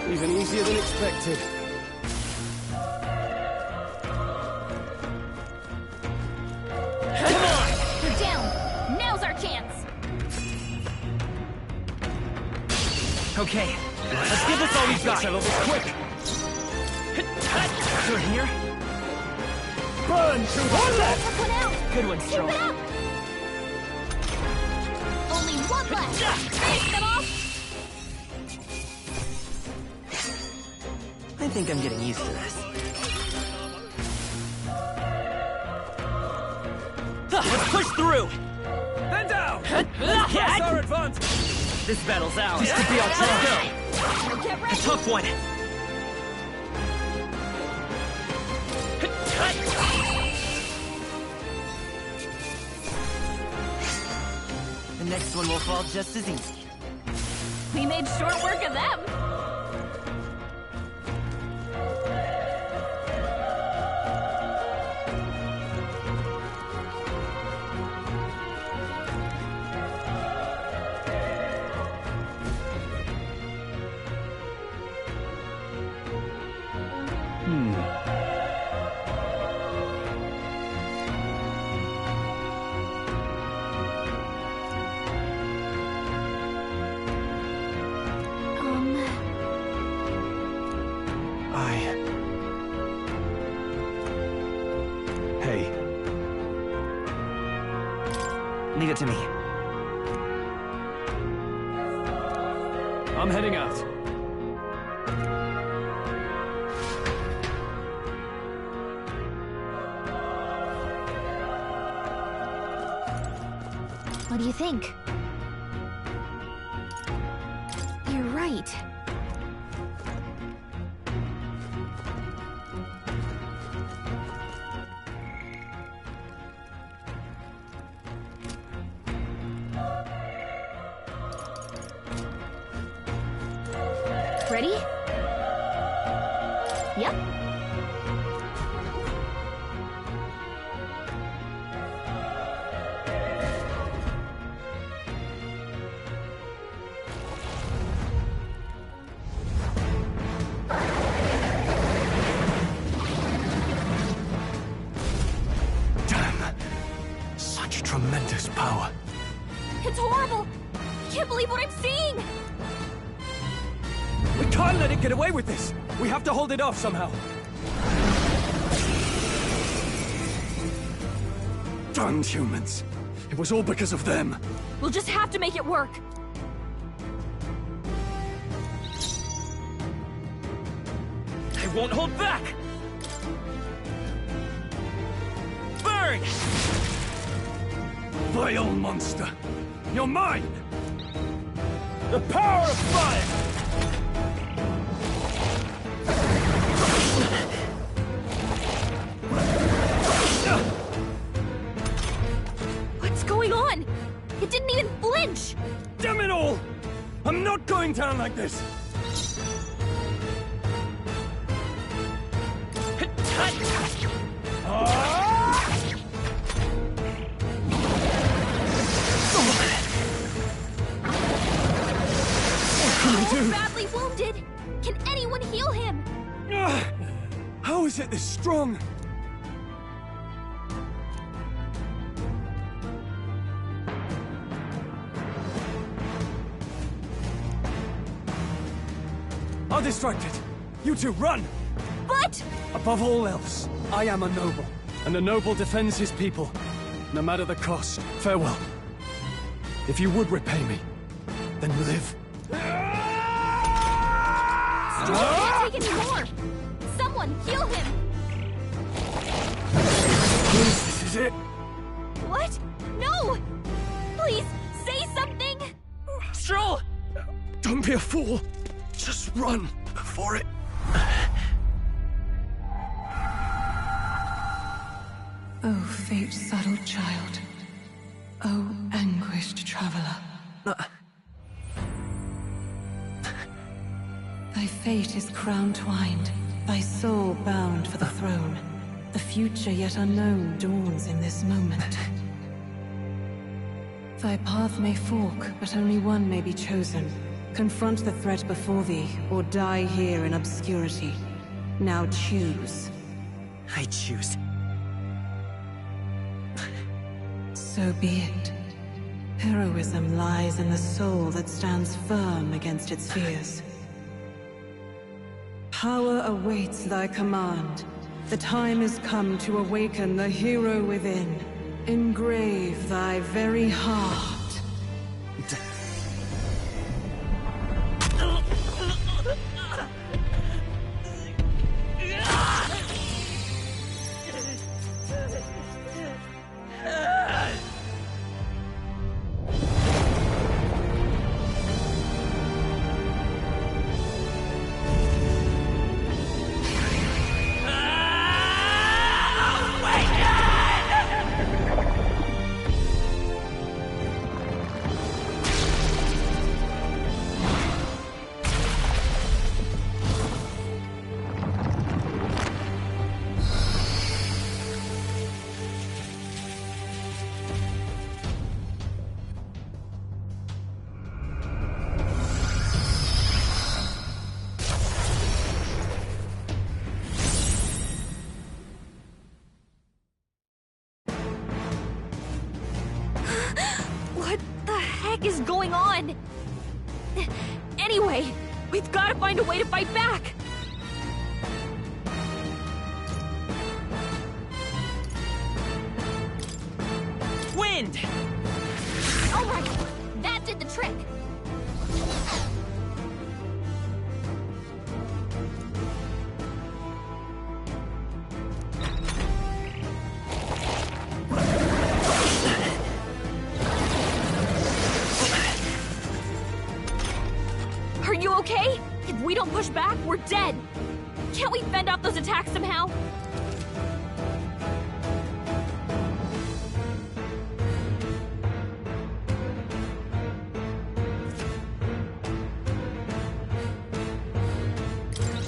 Even easier than expected. Come on! You're down. Now's our chance. Okay, let's give this all we've got. Settle this quick. You're here. Burn to one left. One out. Good one, Strong. Keep it up. Only one left. Finish them off. I think I'm getting used to this. Let's push through. Stand down. Press our advantage. This battle's ours. This could be our chance. Get ready. A tough one. The next one will fall just as easy. We made short work of them. Hey. Leave it to me. I'm heading out. What do you think? You're right. Ready? Yep. Damn! Such tremendous power. It's horrible! I can't believe what I'm seeing! We can't let it get away with this! We have to hold it off somehow. Damned humans. It was all because of them. We'll just have to make it work. I won't hold back! Burn! Vile monster. You're mine! The power of fire! What's going on? It didn't even flinch! Damn it all! I'm not going down like this! He's badly wounded! Can anyone heal him? How is it this strong? distracted. You two, run! But... Above all else, I am a noble, and a noble defends his people, no matter the cost. Farewell. If you would repay me, then live. Stuart can't take any more! Someone, heal him! This is it. What? No! Please, say something! Stroll! Don't be a fool. Just run for it. Oh, fate-saddled child. Oh, anguished traveler. Thy fate is crown-twined, thy soul bound for the throne. The future yet unknown dawns in this moment. Thy path may fork, but only one may be chosen. Confront the threat before thee, or die here in obscurity. Now choose. I choose. So be it. Heroism lies in the soul that stands firm against its fears. Power awaits thy command. The time is come to awaken the hero within. Engrave thy very heart. Is going on? Anyway, we've got to find a way to fight back! Wind! Alright, that did the trick! Are you okay? If we don't push back, we're dead! Can't we fend off those attacks somehow?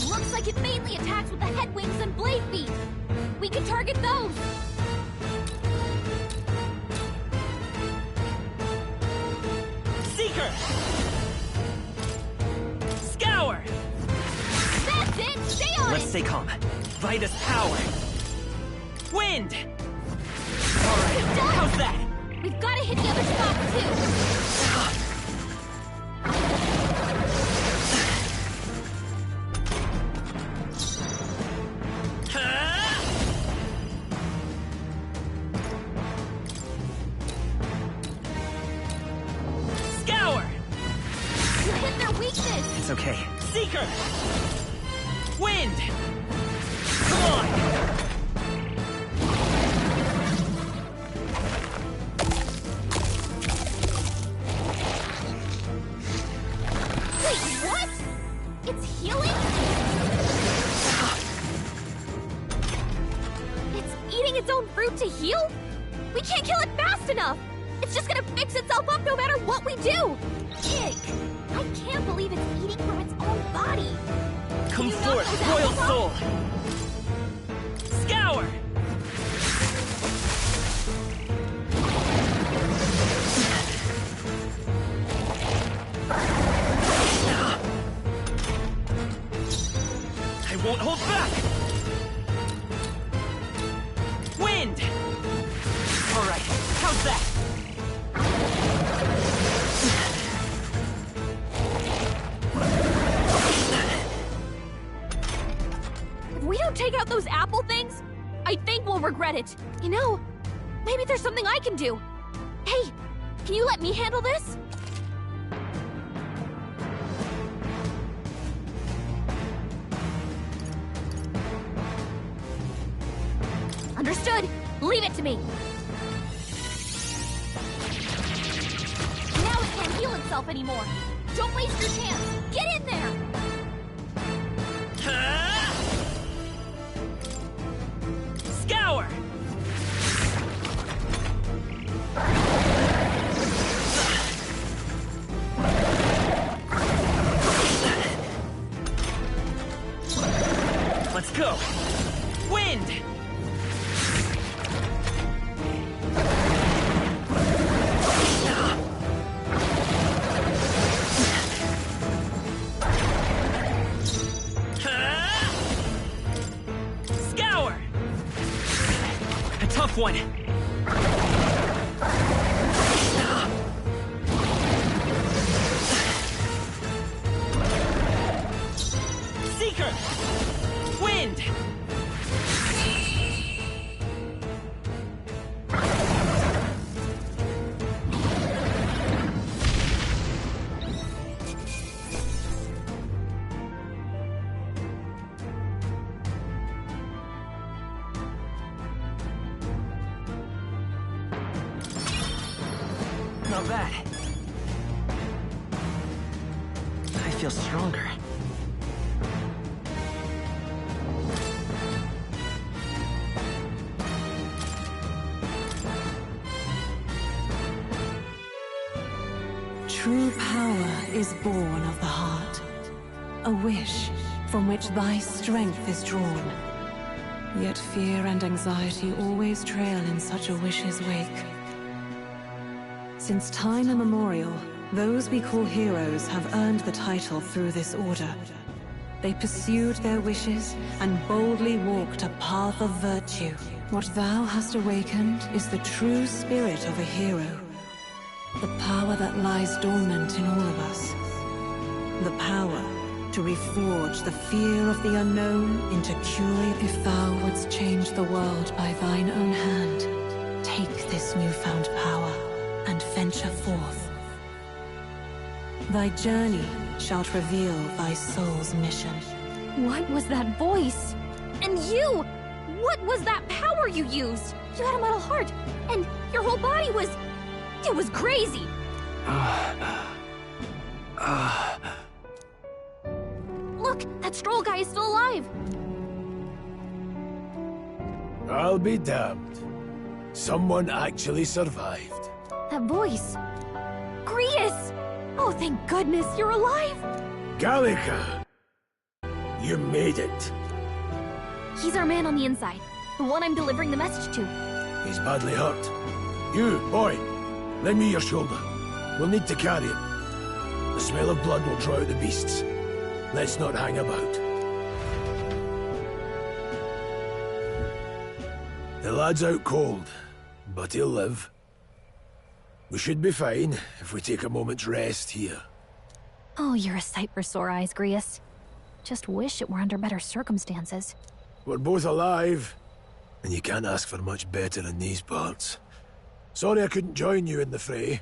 Looks like it mainly attacks with the head wings and blade feet! We can target those! Seeker! Scour! That's it! Stay on Let's it! stay calm. Vitus power! Wind! Alright, how's that? We've got to hit the other spot, too! Scour! You hit their weakness! It's okay. Seeker! Wind! Come on! Wait, what? It's healing? It's eating its own fruit to heal? We can't kill it fast enough! It's just gonna fix itself up no matter what we do! Ick! I can't believe it's eating from its own body! Come forth, royal soul! Scour! I won't hold back! Wind! Alright, how's that? don't take out those apple things, I think we'll regret it. You know, maybe there's something I can do. Hey, can you let me handle this? Understood. Leave it to me. Now it can't heal itself anymore. Don't waste your chance. Get in there. Scour! Let's go! Wind! Scour! A tough one. Seeker! Wind! Not bad. I feel stronger. True power is born of the heart, a wish from which thy strength is drawn. Yet fear and anxiety always trail in such a wish's wake. Since time immemorial, those we call heroes have earned the title through this order. They pursued their wishes and boldly walked a path of virtue. What thou hast awakened is the true spirit of a hero. The power that lies dormant in all of us. The power to reforge the fear of the unknown into curious. If thou wouldst change the world by thine own hand, take this newfound power and venture forth. Thy journey shalt reveal thy soul's mission. What was that voice? And you! What was that power you used? You had a metal heart, and your whole body was... It was crazy! Look, that Stroll guy is still alive! I'll be damned. Someone actually survived. That voice... Grius! Oh, thank goodness, you're alive! Gallica! You made it. He's our man on the inside. The one I'm delivering the message to. He's badly hurt. You, boy, lend me your shoulder. We'll need to carry him. The smell of blood will draw out the beasts. Let's not hang about. The lad's out cold, but he'll live. We should be fine if we take a moment's rest here. Oh, you're a sight for sore eyes, Grius. Just wish it were under better circumstances. We're both alive, and you can't ask for much better in these parts. Sorry I couldn't join you in the fray.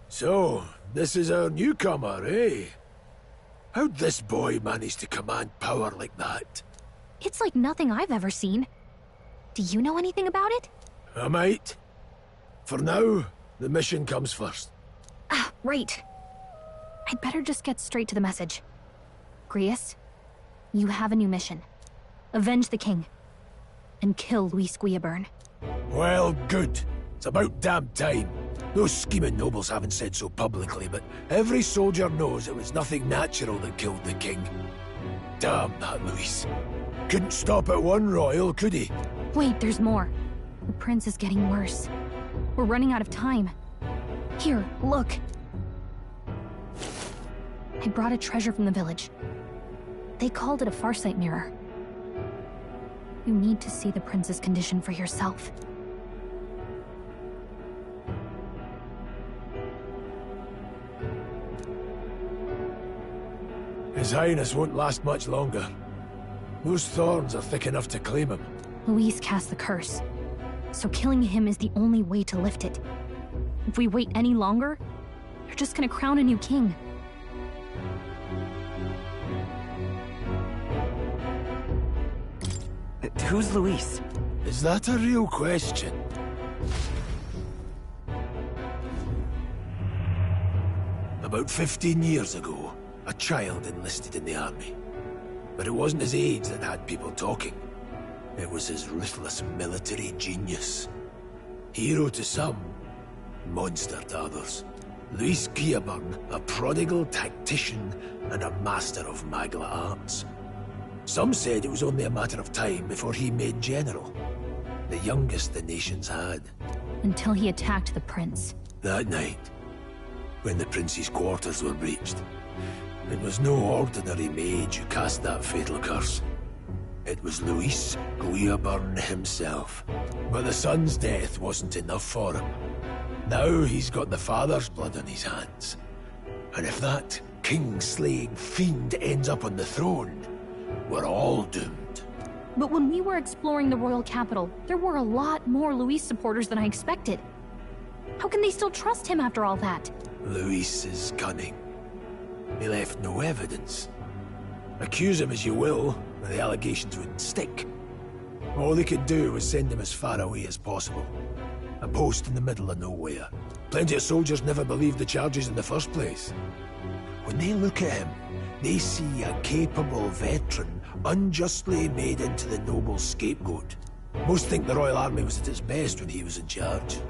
So, this is our newcomer, eh? How'd this boy manage to command power like that? It's like nothing I've ever seen. Do you know anything about it? I might. For now, the mission comes first. Ah, right. I'd better just get straight to the message. Grius, you have a new mission. Avenge the king. And kill Luis Guillaburn. Well, good. It's about damn time. Those scheming nobles haven't said so publicly, but every soldier knows it was nothing natural that killed the king. Damn that Luis. Couldn't stop at one royal, could he? Wait, there's more. The prince is getting worse. We're running out of time. Here, look. I brought a treasure from the village. They called it a farsight mirror. You need to see the prince's condition for yourself. His Highness won't last much longer. Those thorns are thick enough to claim him. Luis cast the curse, so killing him is the only way to lift it. If we wait any longer, you're just gonna crown a new king. Who's Luis? Is that a real question? About 15 years ago, a child enlisted in the army. But it wasn't his age that had people talking. It was his ruthless military genius. Hero to some, monster to others. Luis Guillaburn, a prodigal tactician and a master of Magla arts. Some said it was only a matter of time before he made general. The youngest the nations had. Until he attacked the prince. That night, when the prince's quarters were breached, it was no ordinary mage who cast that fatal curse. It was Luis Guillaburn himself. But the son's death wasn't enough for him. Now he's got the father's blood on his hands. And if that king-slaying fiend ends up on the throne, we're all doomed. But when we were exploring the royal capital, there were a lot more Luis supporters than I expected. How can they still trust him after all that? Luis is cunning. He left no evidence. Accuse him as you will, the allegations wouldn't stick. All they could do was send him as far away as possible. A post in the middle of nowhere. Plenty of soldiers never believed the charges in the first place. When they look at him, they see a capable veteran unjustly made into the noble scapegoat. Most think the Royal Army was at its best when he was in charge.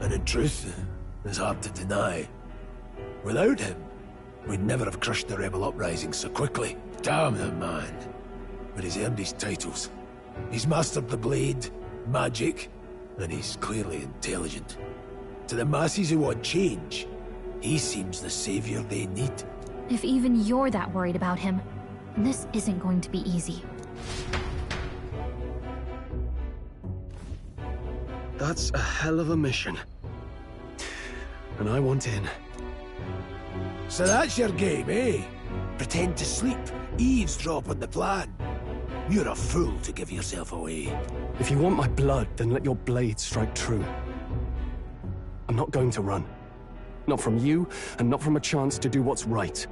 And in truth, it's hard to deny. Without him, we'd never have crushed the rebel uprising so quickly. Damn the man. But he's earned his titles. He's mastered the blade, magic, and he's clearly intelligent. To the masses who want change, he seems the savior they need. If even you're that worried about him, this isn't going to be easy. That's a hell of a mission. And I want in. So that's your game, eh? Pretend to sleep, eavesdrop on the plan. You're a fool to give yourself away. If you want my blood, then let your blade strike true. I'm not going to run. Not from you, and not from a chance to do what's right.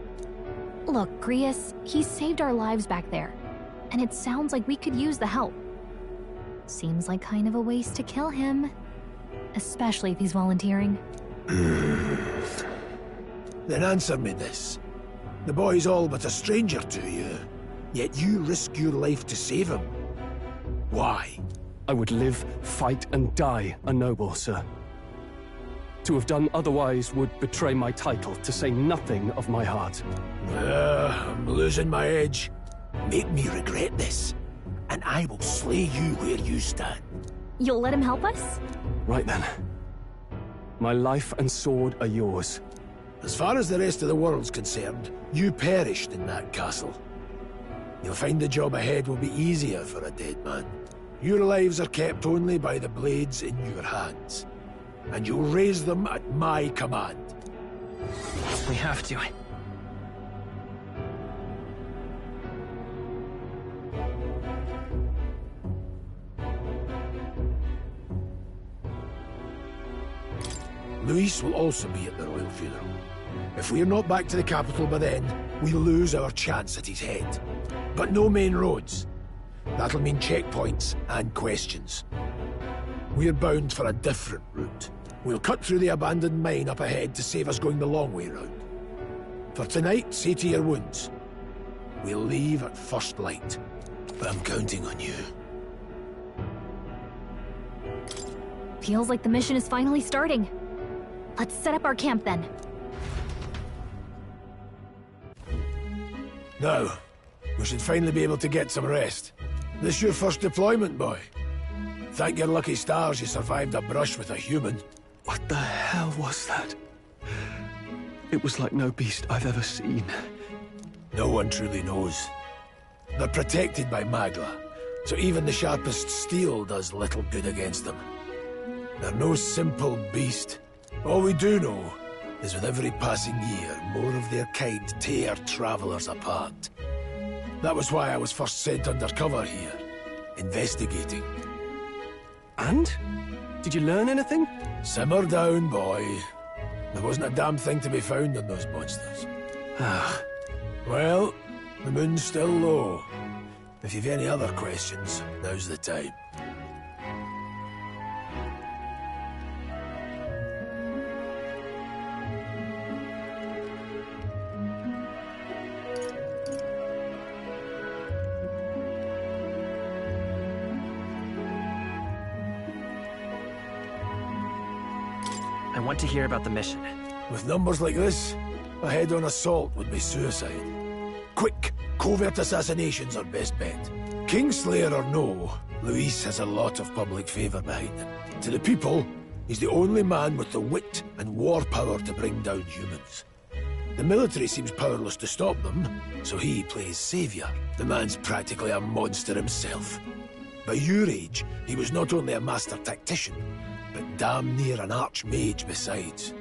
Look, Grius, he saved our lives back there. And it sounds like we could use the help. Seems like kind of a waste to kill him. Especially if he's volunteering. Then answer me this. The boy's all but a stranger to you, yet you risk your life to save him. Why? I would live, fight, and die a noble, sir. To have done otherwise would betray my title, to say nothing of my heart. I'm losing my edge. Make me regret this, and I will slay you where you stand. You'll let him help us? Right then. My life and sword are yours. As far as the rest of the world's concerned, you perished in that castle. You'll find the job ahead will be easier for a dead man. Your lives are kept only by the blades in your hands. And you'll raise them at my command. We have to. Luis will also be at the royal funeral. If we're not back to the capital by then, we lose our chance at his head. But no main roads. That'll mean checkpoints and questions. We're bound for a different route. We'll cut through the abandoned mine up ahead to save us going the long way round. For tonight, see to your wounds. We'll leave at first light. I'm counting on you. Feels like the mission is finally starting. Let's set up our camp then. Now, we should finally be able to get some rest. This your first deployment, boy? Thank your lucky stars you survived a brush with a human. What the hell was that? It was like no beast I've ever seen. No one truly knows. They're protected by Magla, so even the sharpest steel does little good against them. They're no simple beast. All we do know is with every passing year, more of their kind tear travelers apart. That was why I was first sent undercover here. Investigating. And? Did you learn anything? Simmer down, boy. There wasn't a damn thing to be found on those monsters. Ah. Well, the moon's still low. If you've any other questions, now's the time. I want to hear about the mission. With numbers like this, a head-on assault would be suicide. Quick, covert assassinations are best bet. Kingslayer or no, Luis has a lot of public favour behind him. To the people, he's the only man with the wit and war power to bring down humans. The military seems powerless to stop them, so he plays saviour. The man's practically a monster himself. By your age, he was not only a master tactician, but damn near an archmage besides.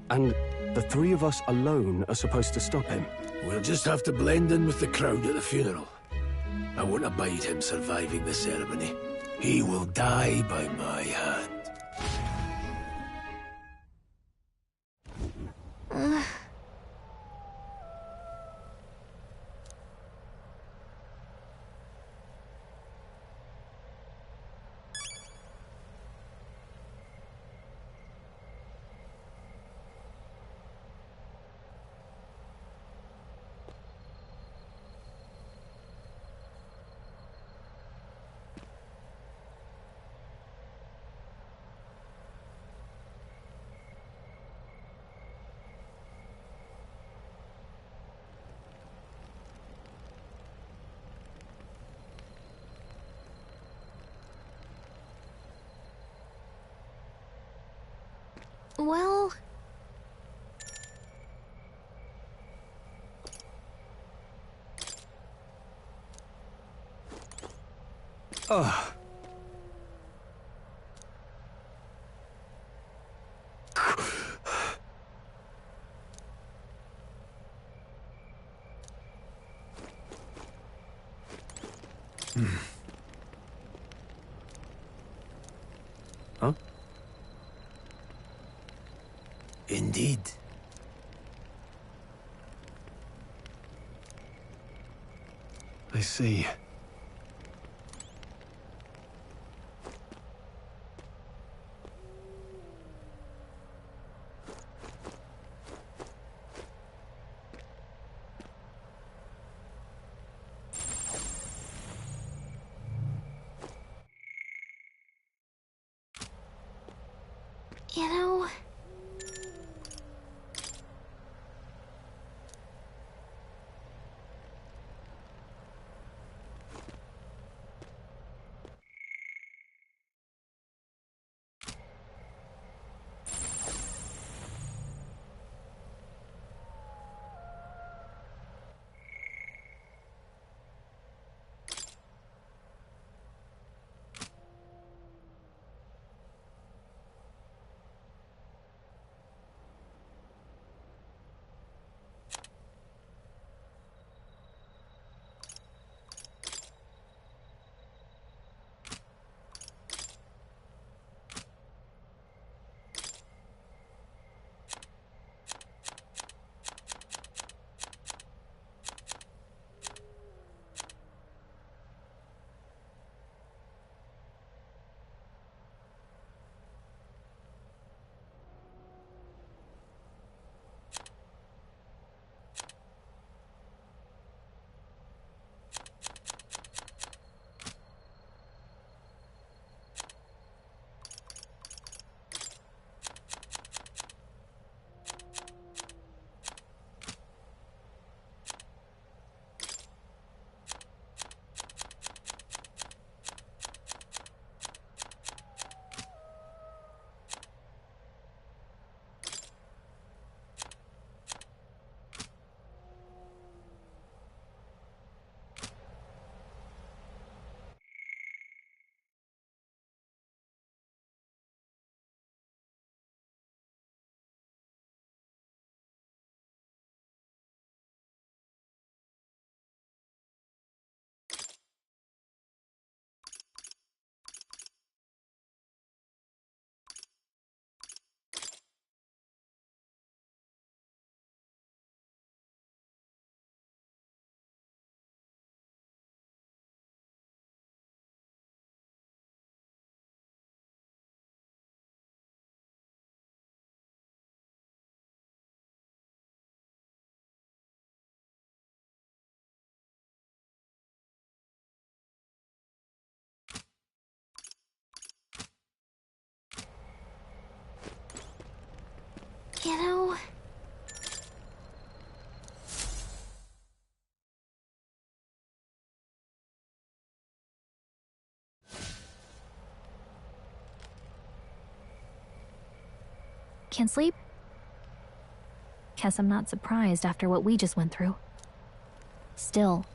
And the three of us alone are supposed to stop him? We'll just have to blend in with the crowd at the funeral. I won't abide him surviving the ceremony. He will die by my hand. Well... Ugh. Huh? Indeed. I see. You know... You know... Can't sleep? Guess I'm not surprised after what we just went through. Still,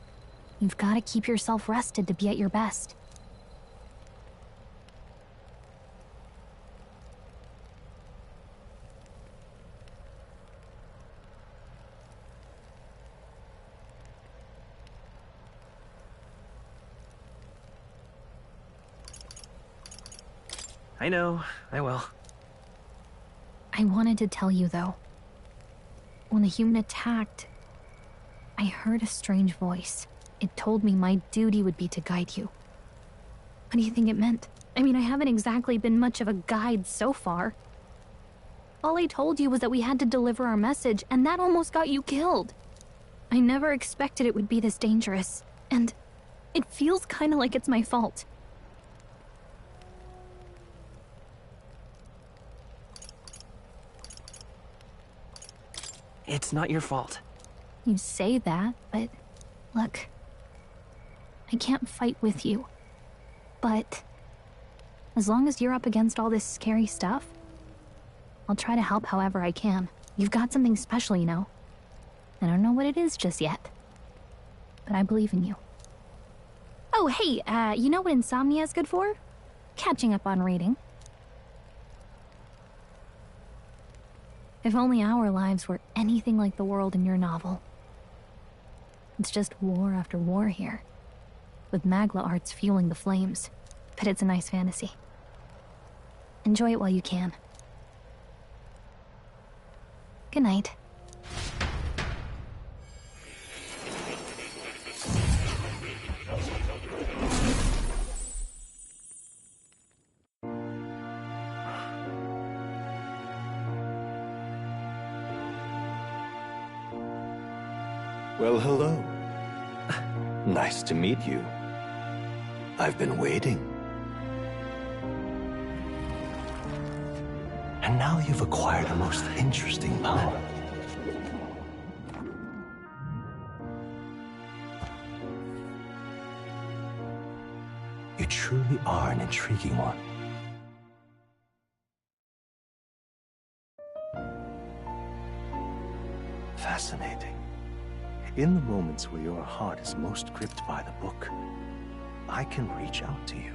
you've got to keep yourself rested to be at your best. I know, I will. I wanted to tell you, though. When the human attacked, I heard a strange voice. It told me my duty would be to guide you. What do you think it meant? I mean, I haven't exactly been much of a guide so far. All I told you was that we had to deliver our message, and that almost got you killed. I never expected it would be this dangerous, and it feels kind of like it's my fault. It's not your fault. You say that, but look, I can't fight with you. But as long as you're up against all this scary stuff, I'll try to help however I can. You've got something special, you know. I don't know what it is just yet, but I believe in you. Oh, hey, you know what insomnia is good for? Catching up on reading. If only our lives were anything like the world in your novel. It's just war after war here, with Magla arts fueling the flames, but it's a nice fantasy. Enjoy it while you can. Good night. Well, hello. Nice to meet you. I've been waiting. And now you've acquired a most interesting power. You truly are an intriguing one. Fascinating. In the moments where your heart is most gripped by the book, I can reach out to you.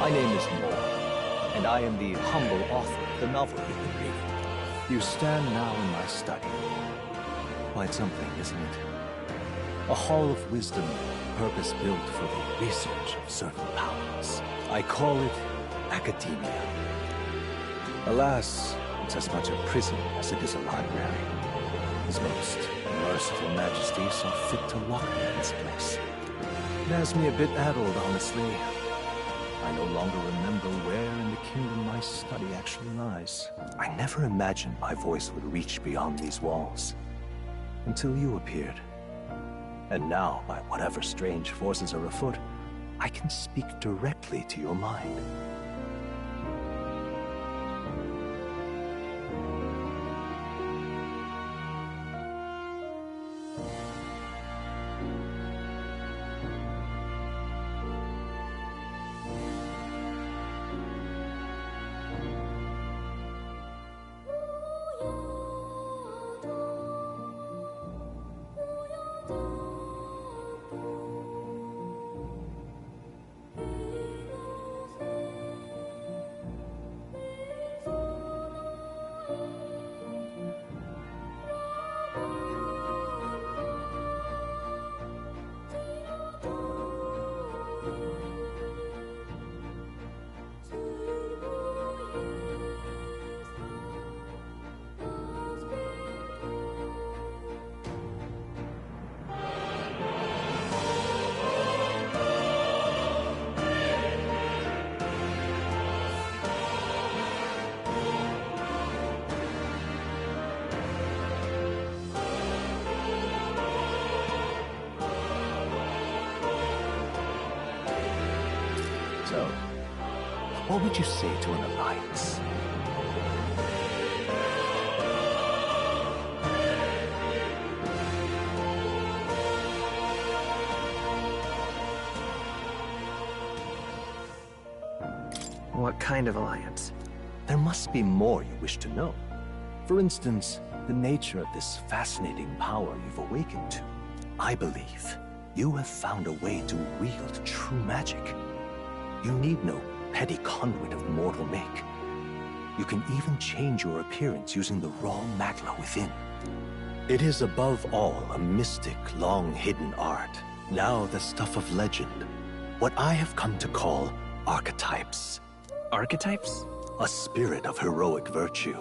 My name is Moore, and I am the humble author of the novel you've been reading. You stand now in my study. Quite something, isn't it? A hall of wisdom, purpose-built for the research of certain powers. I call it academia. Alas, it's as much a prison as it is a library. His most merciful majesty saw fit to lock me in this place. It has me a bit addled, honestly. I no longer remember where in the kingdom my study actually lies. I never imagined my voice would reach beyond these walls. Until you appeared. And now, by whatever strange forces are afoot, I can speak directly to your mind. What would you say to an alliance? What kind of alliance? There must be more you wish to know. For instance, the nature of this fascinating power you've awakened to. I believe you have found a way to wield true magic. You need no petty conduit of mortal make. You can even change your appearance using the raw magla within. It is above all a mystic, long-hidden art, now the stuff of legend. What I have come to call archetypes. Archetypes? A spirit of heroic virtue.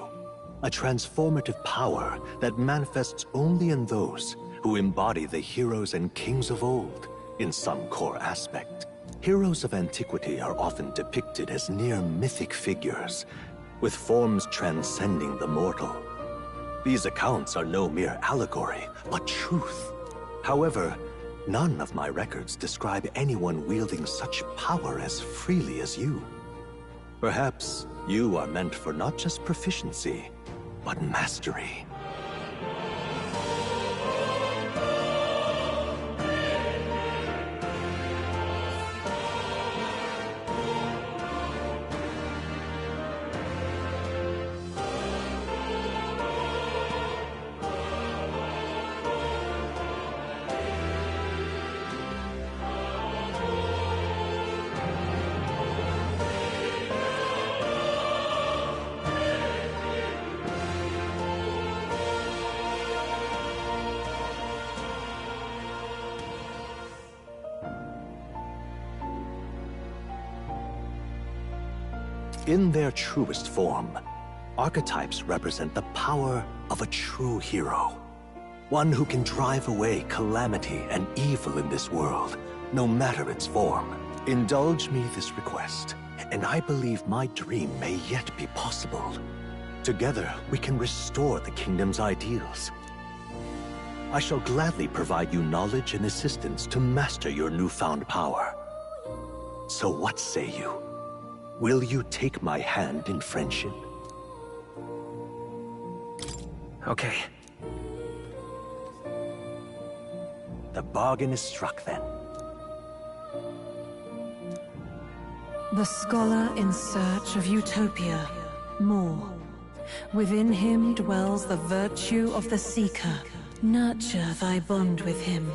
A transformative power that manifests only in those who embody the heroes and kings of old in some core aspect. Heroes of antiquity are often depicted as near mythic figures, with forms transcending the mortal. These accounts are no mere allegory, but truth. However, none of my records describe anyone wielding such power as freely as you. Perhaps you are meant for not just proficiency, but mastery. In their truest form, archetypes represent the power of a true hero. One who can drive away calamity and evil in this world, no matter its form. Indulge me this request, and I believe my dream may yet be possible. Together, we can restore the kingdom's ideals. I shall gladly provide you knowledge and assistance to master your newfound power. So what say you? Will you take my hand in friendship? Okay. The bargain is struck then. The scholar in search of utopia. More. Within him dwells the virtue of the seeker. Nurture thy bond with him,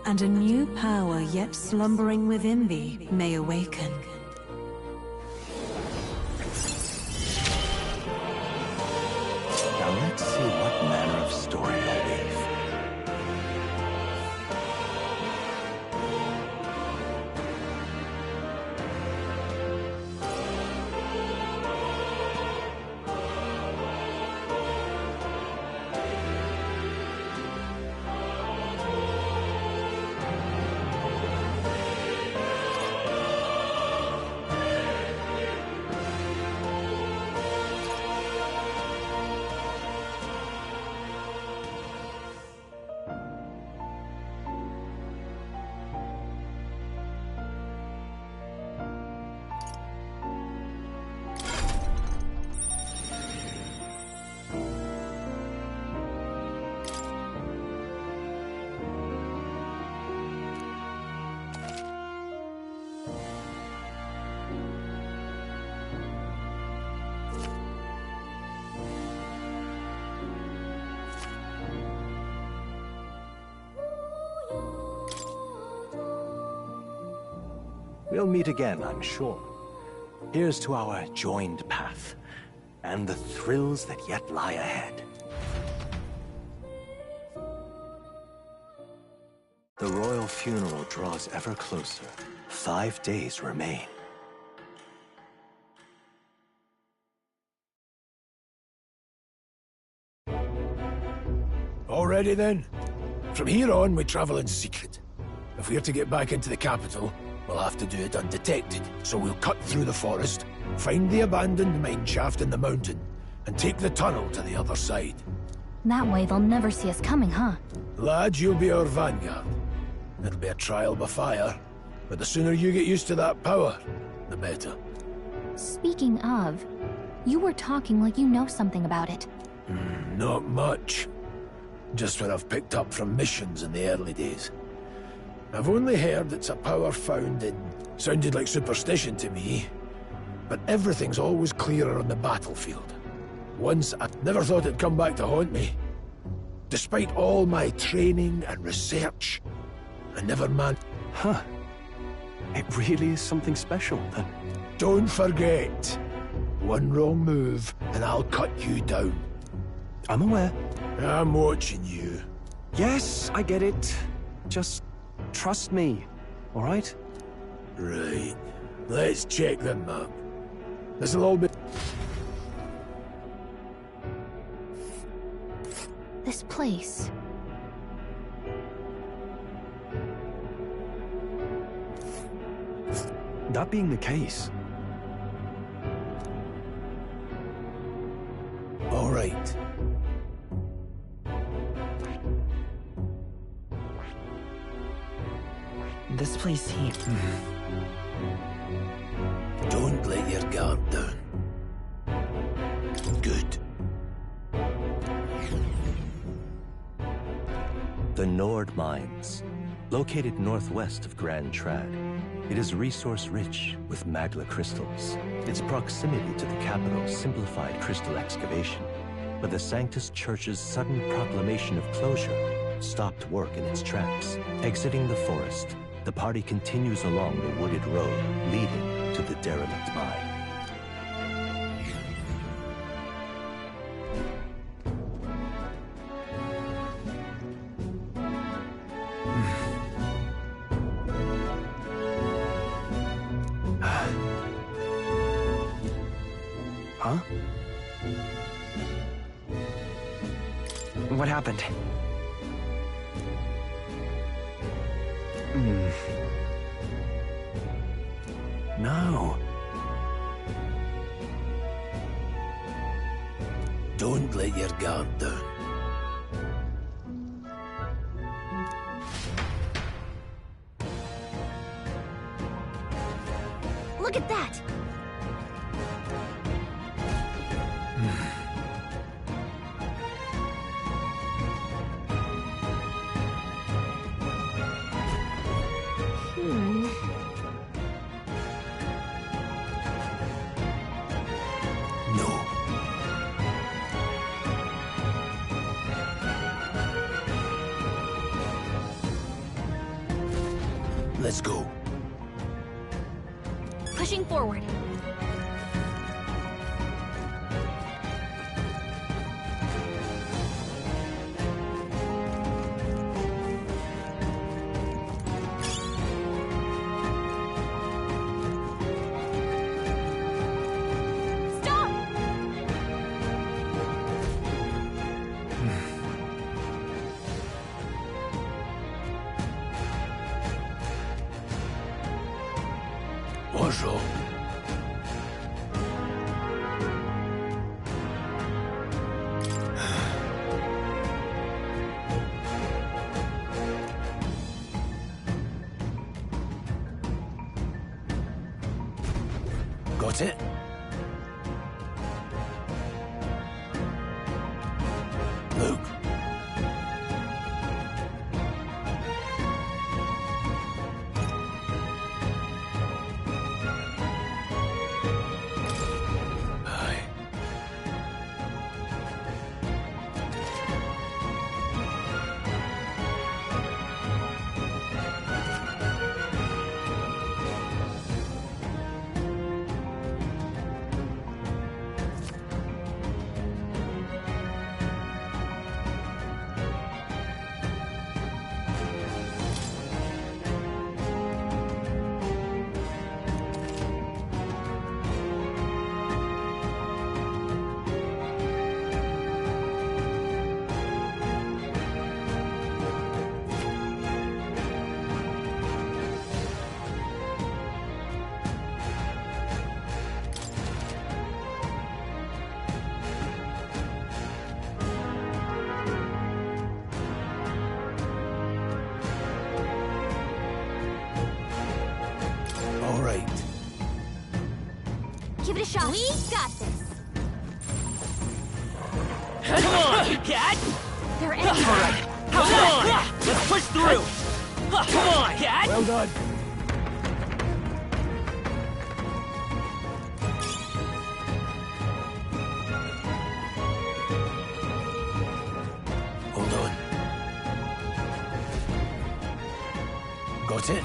and a new power yet slumbering within thee may awaken. Now let's see what manner of story you'll weave. We'll meet again, I'm sure. Here's to our joined path, and the thrills that yet lie ahead. The royal funeral draws ever closer. 5 days remain. All ready then? From here on, we travel in secret. If we're to get back into the capital, we'll have to do it undetected. So we'll cut through the forest, find the abandoned mine shaft in the mountain, and take the tunnel to the other side. That way they'll never see us coming, huh? Lad, you'll be our vanguard. It'll be a trial by fire, but the sooner you get used to that power, the better. Speaking of, you were talking like you know something about it. Not much. Just what I've picked up from missions in the early days. I've only heard it's a power found in... Sounded like superstition to me. But everything's always clearer on the battlefield. Once I never thought it'd come back to haunt me. Despite all my training and research, I never managed... Huh. It really is something special, then. Don't forget. One wrong move, and I'll cut you down. I'm aware. I'm watching you. Yes, I get it. Just trust me, all right? Right. Let's check the map. This'll all be... This place. That being the case... All right. This place here. Don't let your guard down. Good. The Nord Mines, located northwest of Grand Trad. It is resource-rich with magla crystals. Its proximity to the capital simplified crystal excavation, but the Sanctus Church's sudden proclamation of closure stopped work in its tracks. Exiting the forest, the party continues along the wooded road leading to the derelict mine. Huh? What happened? No. Don't let your guard down. Look at that! Let's go. Pushing forward. Bonjour. Got it? Luke. it a shot. We got this. Come on, cat! They're enemies. All right, come on! Let's push through! Come on, cat! Well done. Hold on. Got it?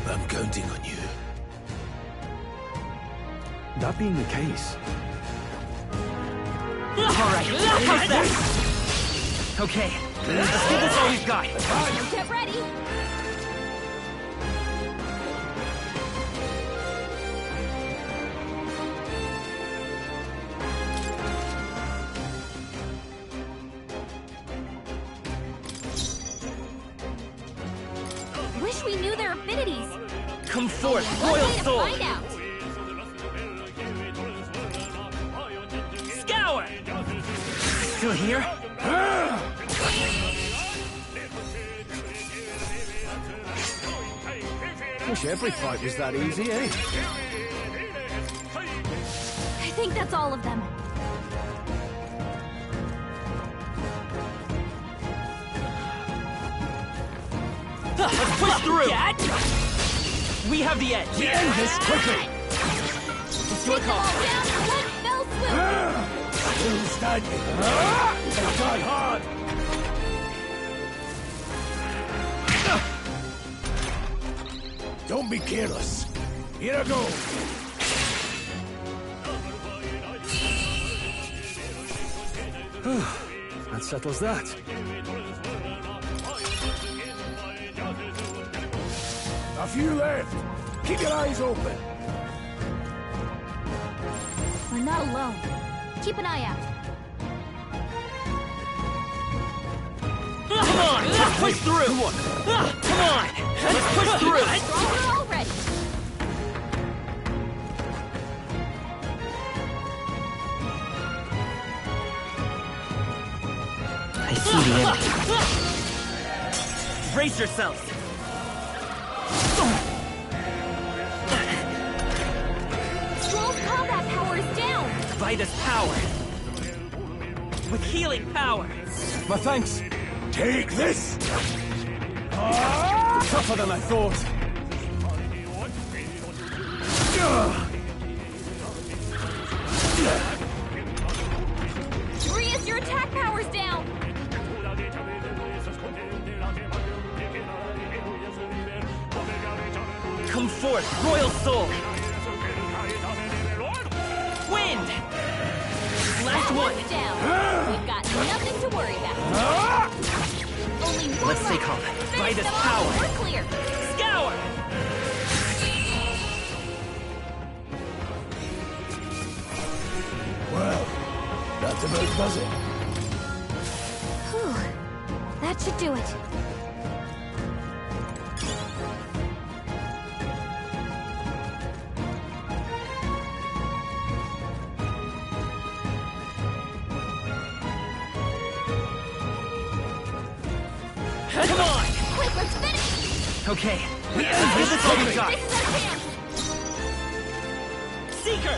I'm counting on you. That being the case, All right, how's that? Okay, let's give this all we've got. Get ready. Wish we knew their affinities. Come forth, One Royal way to Soul! find out. Scour! Still here? wish every fight was that easy, eh? I think that's all of them. Let's push through! We have the edge! We end this quickly! Let's do a call! Down in one fell swoop! Still standing! They die hard! Don't be careless. Here I go. That settles that. A few left. Keep your eyes open. We're not alone. Keep an eye out. Come on! Let's push through! Come on! Let's push through! Stronger already. I see the end. Brace yourself! Stroll's combat power is down. Vitus power! With healing power! My thanks. Take this! Tougher than I thought. Darius, your attack power's down. Come forth, Royal Soul! Wind! Last That one! one's down. We've got nothing to worry about. Only one Let's stay left. calm. Finish Vitus them off, power! We're clear. Scour! Well, that about does it. Whew. That should do it. Come on! Quick, let's finish. Okay, this is all we've got. This is our chance. Seeker!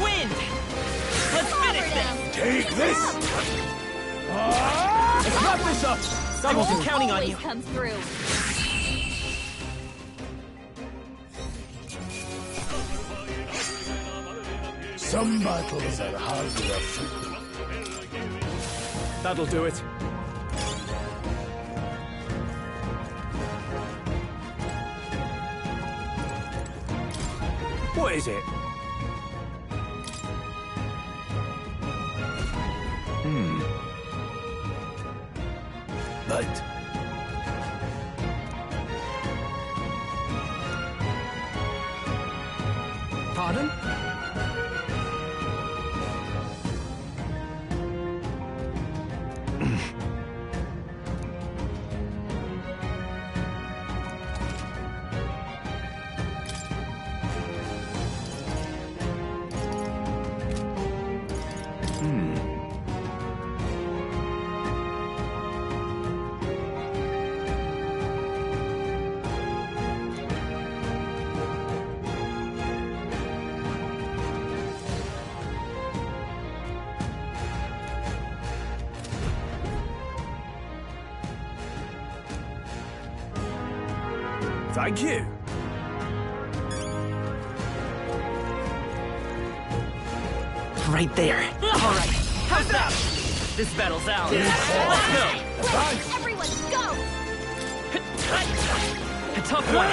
Wind! Let's finish this! Take this! Let's wrap this up. I will be counting on Always you. comes through. Some battles are hard to defeat. That'll do it. What is it? But Pardon? Thank you. Right there. All right. How's that? This battle's ours. Let's go. Everyone, go! A tough one.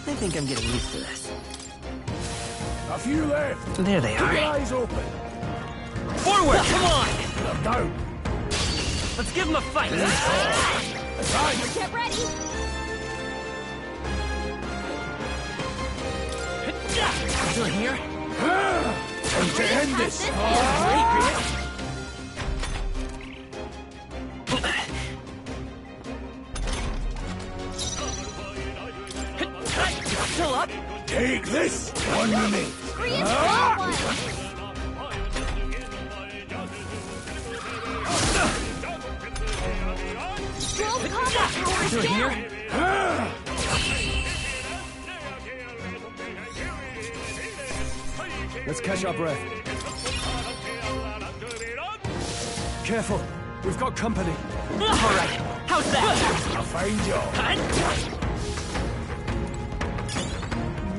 I think I'm getting used to this. A few left. There they Keep your are. eyes open. Forward, come on! They're down. Let's give them a fight. Get ready! Still here? Time to end this. Great, great. Still up? Take this. One remains. Still here? Let's catch our breath. Careful, we've got company. All right, how's that? I'll find you.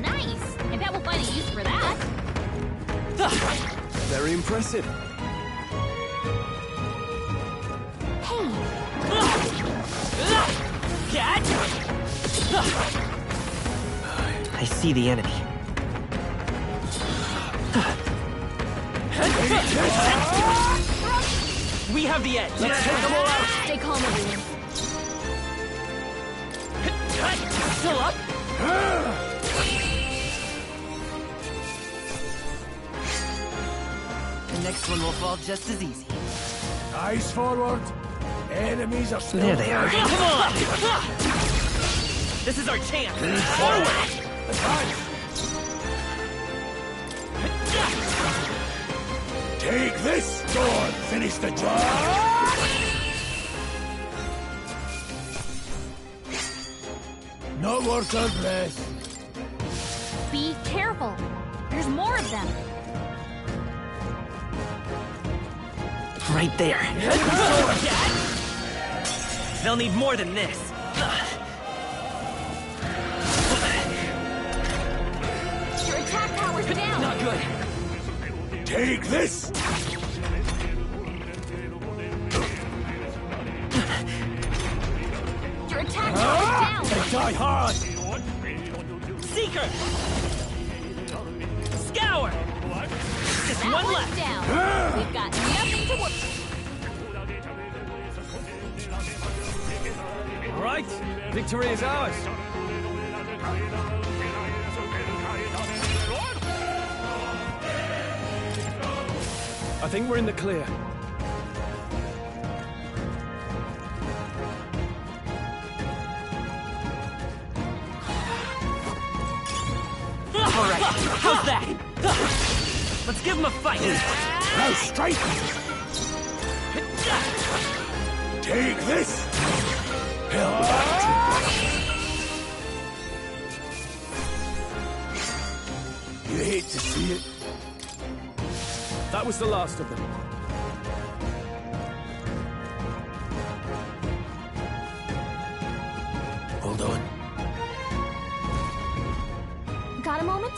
Nice! I bet we'll find a use for that. Very impressive. Hey! Catch! I see the enemy. We have the edge. Let's take them all out. Stay calm, everyone. Still up? The next one will fall just as easy. Eyes forward. Enemies are still There they are. there. Come on! This is our chance. Forward! Take this. Go on, finish the job. Not worth our breath. Be careful. There's more of them. Right there. They'll need more than this. Your attack power's down. Not good. Take this. Your attack power's down. They die hard. Seeker! Scour! Just That one one's left. down. We've got nothing to work. All right, victory is ours. I think we're in the clear. All right, how's that? Let's give them a fight. Now strike. Take this. Hell back. You hate to see it. That was the last of them. Hold on. Got a moment?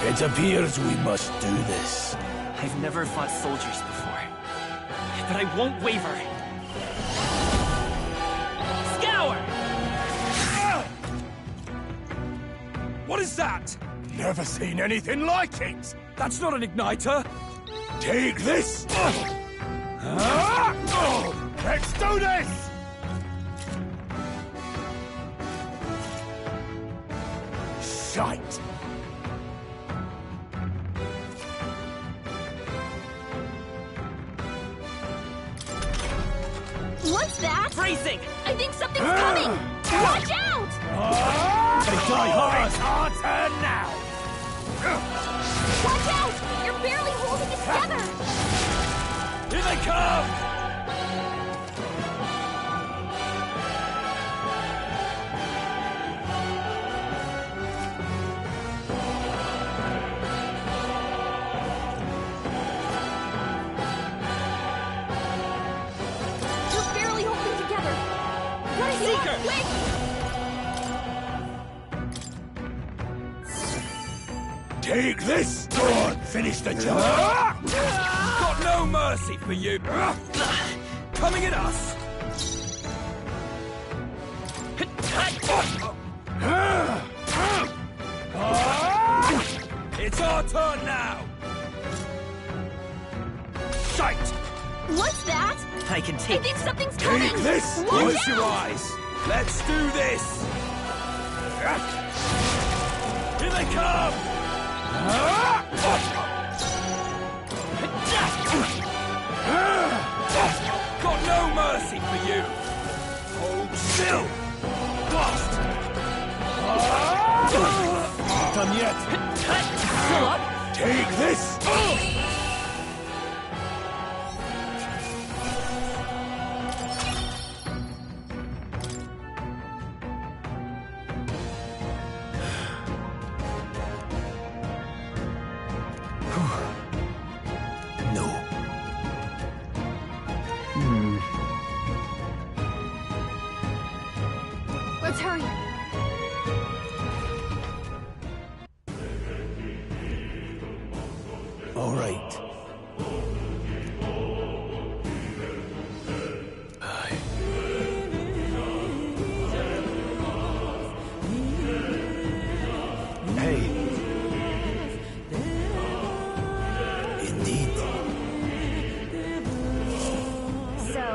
It appears we must do this. I've never fought soldiers before. but I won't waver. Scour! What is that? Never seen anything like it! That's not an igniter! Take this! Let's do this! Shite! What's that? Freezing! I think something's coming! Watch out! They die hard! It's our turn now! Watch out! You're barely holding it together! Here they come! You're barely holding together! What is Seeker! Quick! Take this! Go on, finish the job! Got no mercy for you! Coming at us! It's our turn now! Shite! What's that? I can I take think something's coming! Take this! Watch Use your out! eyes! Let's do this! Here they come! Got no mercy for you! Hold still! Blast! Not done yet! Take this! No. Let's hurry! All right. Aye. Hey. Indeed. So?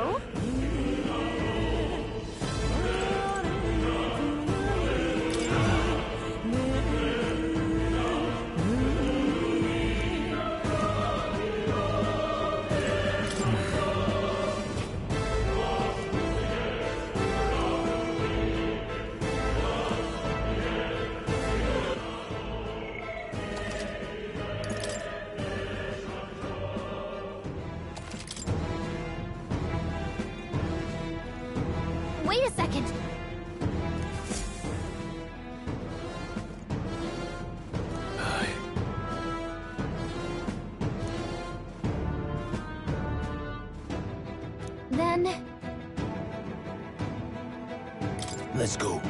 Wait a second! Then... Let's go.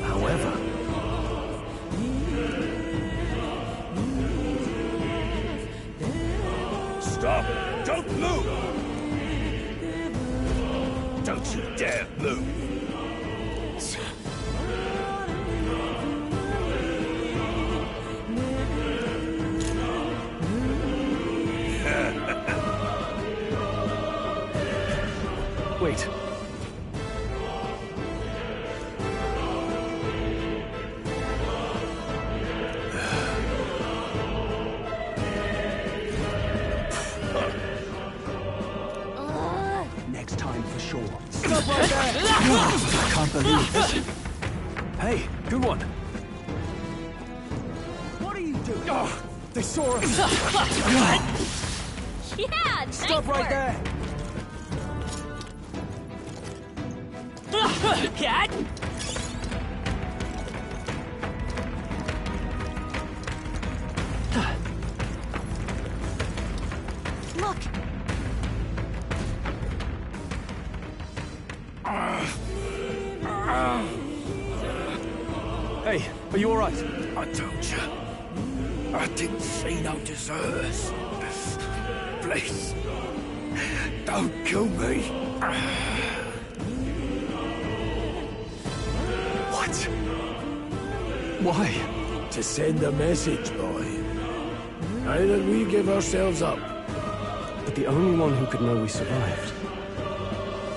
However, Stop! Don't move! Don't you dare move! Wait. next time for sure. Stop right there! I can't believe this. Hey, good one. What are you doing? Oh, they saw us. Yeah, Stop nice right work. there. Cat! Look! Hey, are you alright? I told you. I didn't see no deserters. Please, don't kill me. What? Why? To send a message, boy. Now that we give ourselves up. But the only one who could know we survived.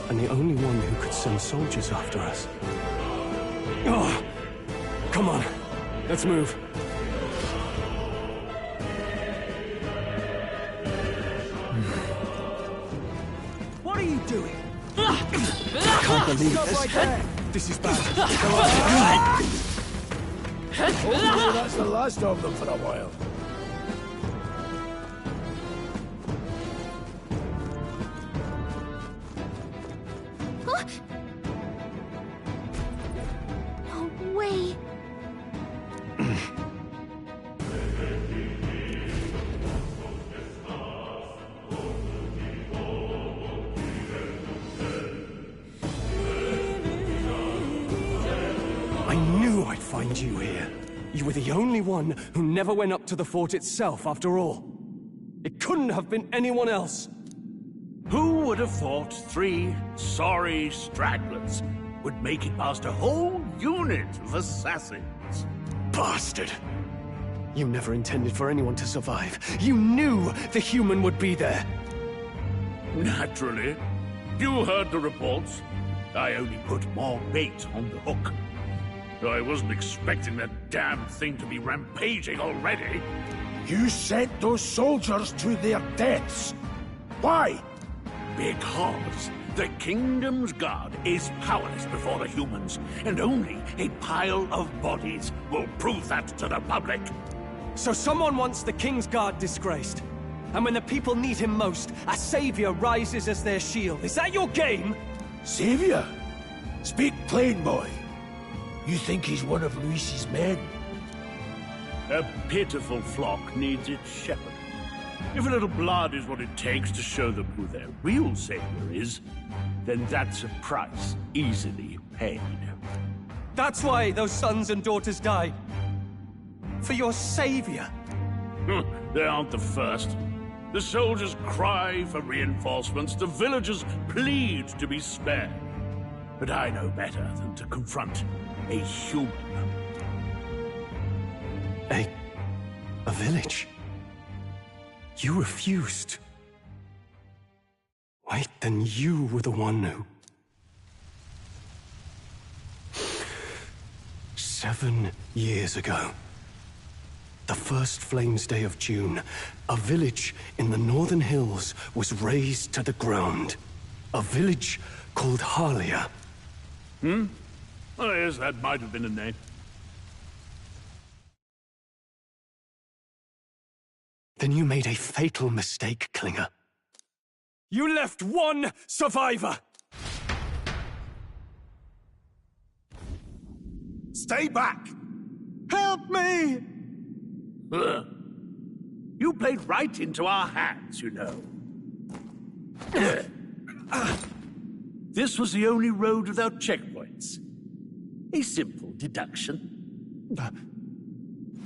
And the only one who could send soldiers after us. Oh, come on. Let's move. What are you doing? I can't believe Stop this. right there. This is bad. Hopefully that's the last of them for a while. No way. I knew I'd find you here. You were the only one who never went up to the fort itself, after all. It couldn't have been anyone else. Who would have thought 3 sorry stragglers would make it past a whole unit of assassins? Bastard! You never intended for anyone to survive. You knew the human would be there. Naturally. You heard the reports. I only put more bait on the hook. I wasn't expecting that damn thing to be rampaging already. You sent those soldiers to their deaths. Why? Because the Kingdom's Guard is powerless before the humans, and only a pile of bodies will prove that to the public. So someone wants the King's Guard disgraced. And when the people need him most, a savior rises as their shield. Is that your game? Savior? Speak plain, boy. You think he's one of Luis's men? A pitiful flock needs its shepherd. If a little blood is what it takes to show them who their real savior is, then that's a price easily paid. That's why those sons and daughters died. For your savior. They aren't the first. The soldiers cry for reinforcements, the villagers plead to be spared. But I know better than to confront a human. A village? You refused. Wait, then you were the one who... 7 years ago. The first Flames Day of June, a village in the northern hills was razed to the ground. A village called Harlia. Oh, yes, that might have been a name. Then you made a fatal mistake, Klinger. You left one survivor! Stay back! Help me! You played right into our hands, you know. This was the only road without checkpoints. A simple deduction.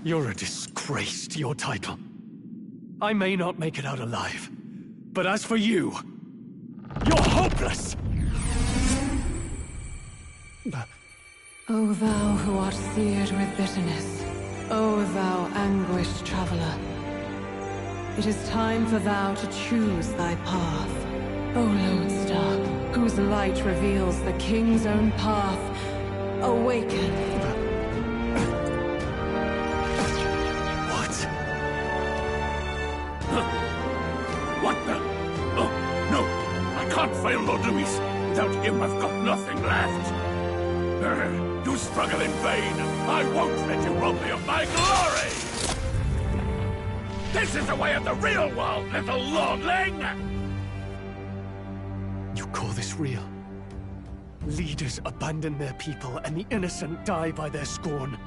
You're a disgrace to your title. I may not make it out alive, but as for you, you're hopeless! O thou who art seared with bitterness, O thou anguished traveler, it is time for thou to choose thy path. O lodestar, whose light reveals the king's own path, awaken. What the? Oh, no! I can't fail Lord Luis. Without him, I've got nothing left. You struggle in vain. I won't let you rob me of my glory! This is the way of the real world, little lordling! You call this real? Leaders abandon their people and the innocent die by their scorn.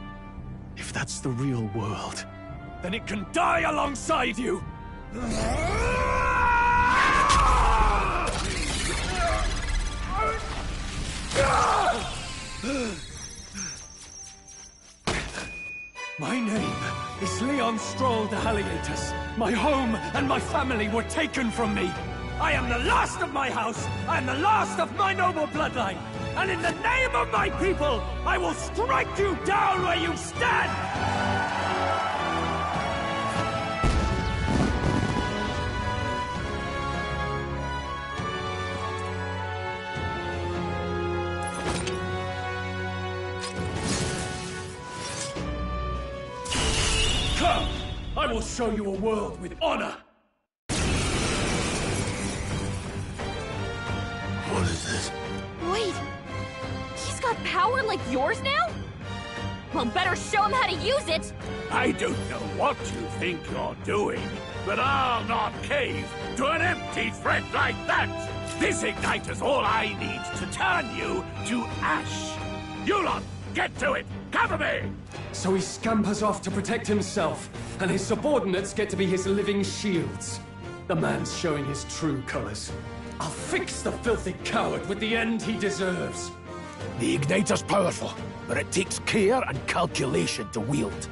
If that's the real world, then it can die alongside you! status. My home and my family were taken from me. I am the last of my house. I am the last of my noble bloodline. And in the name of my people, I will strike you down where you stand! Come! I will show you a world with honor! What is this? Wait! He's got power like yours now? Well, better show him how to use it! I don't know what you think you're doing, but I'll not cave to an empty threat like that! This igniter's all I need to turn you to ash! You lot, get to it! Cover me! So he scampers off to protect himself, and his subordinates get to be his living shields. The man's showing his true colors. I'll fix the filthy coward with the end he deserves. The igniter's powerful, but it takes care and calculation to wield.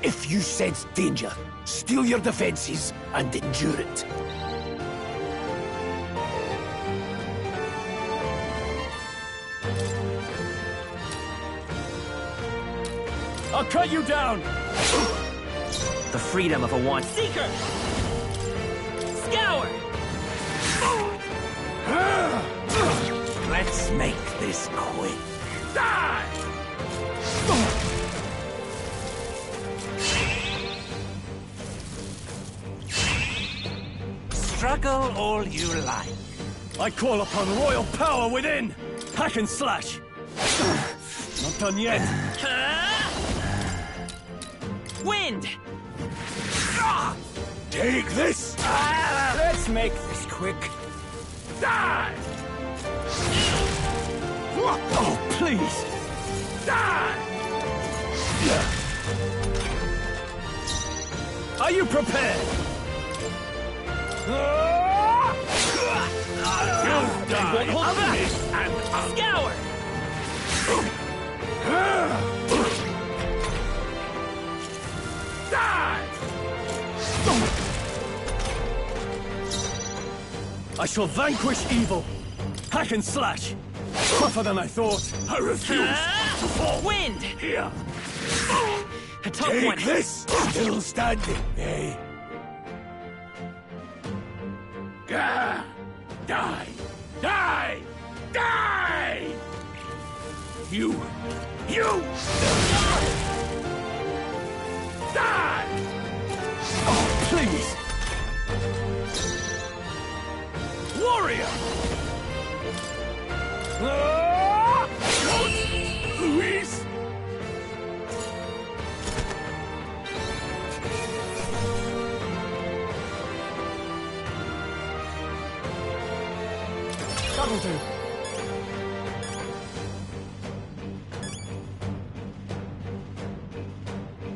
If you sense danger, steel your defenses and endure it. I'll cut you down! The freedom of a want seeker! Scour! Let's make this quick. Die! Struggle all you like. I call upon royal power within! Hack and slash! Not done yet. Wind! Take this! Let's make this quick. Die! Oh, please! Die! Are you prepared? You'll die of this and Scour! Die! I shall vanquish evil. Hack and slash. Tougher than I thought. I refuse to fall. Wind! Here. A tough Take one. this! Still standing, eh? Die! Die! Die! Die! You! Die! Oh, please! Warrior! Luis! That'll do.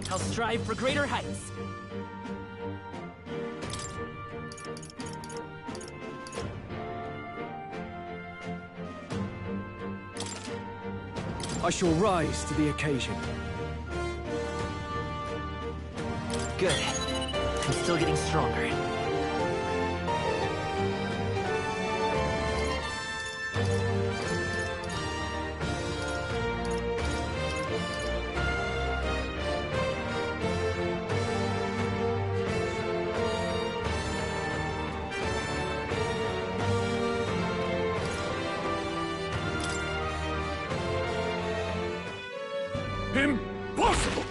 I'll strive for greater heights. I shall rise to the occasion. Good. I'm still getting stronger. Impossible!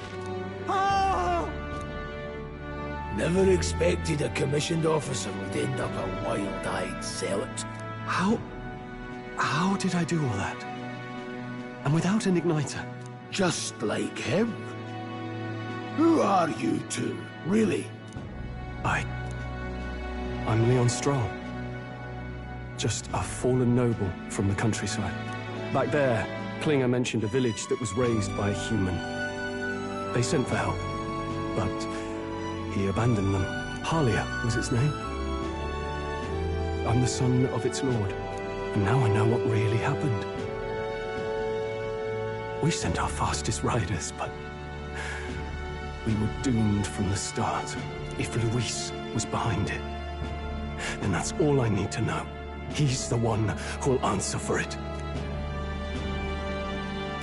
Never expected a commissioned officer would end up a wild-eyed zealot. How did I do all that? And without an igniter? Just like him. Who are you two, really? I'm Leon Stroll. Just a fallen noble from the countryside. Back there, Klinger mentioned a village that was raised by a human. They sent for help, but he abandoned them. Halia was its name. I'm the son of its lord, and now I know what really happened. We sent our fastest riders, but we were doomed from the start. If Luis was behind it, then that's all I need to know. He's the one who'll answer for it.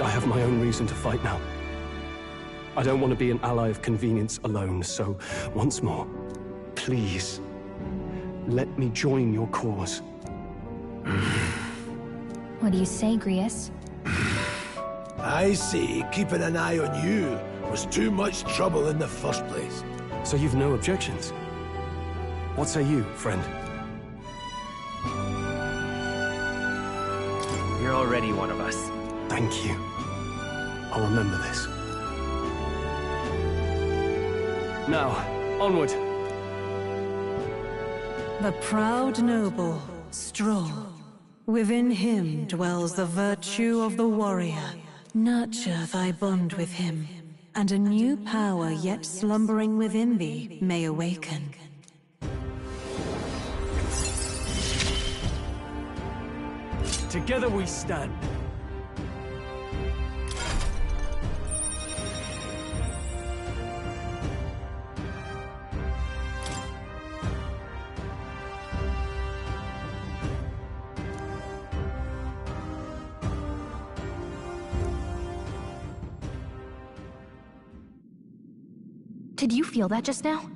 I have my own reason to fight now. I don't want to be an ally of convenience alone, so once more, please, let me join your cause. What do you say, Grius? I see keeping an eye on you was too much trouble in the first place. So you've no objections? What say you, friend? You're already one of us. Thank you. I'll remember this. Now, onward. The proud noble, Stroll. Within him dwells the virtue of the warrior. Nurture thy bond with him, and a new power yet slumbering within thee may awaken. Together we stand. Did you feel that just now?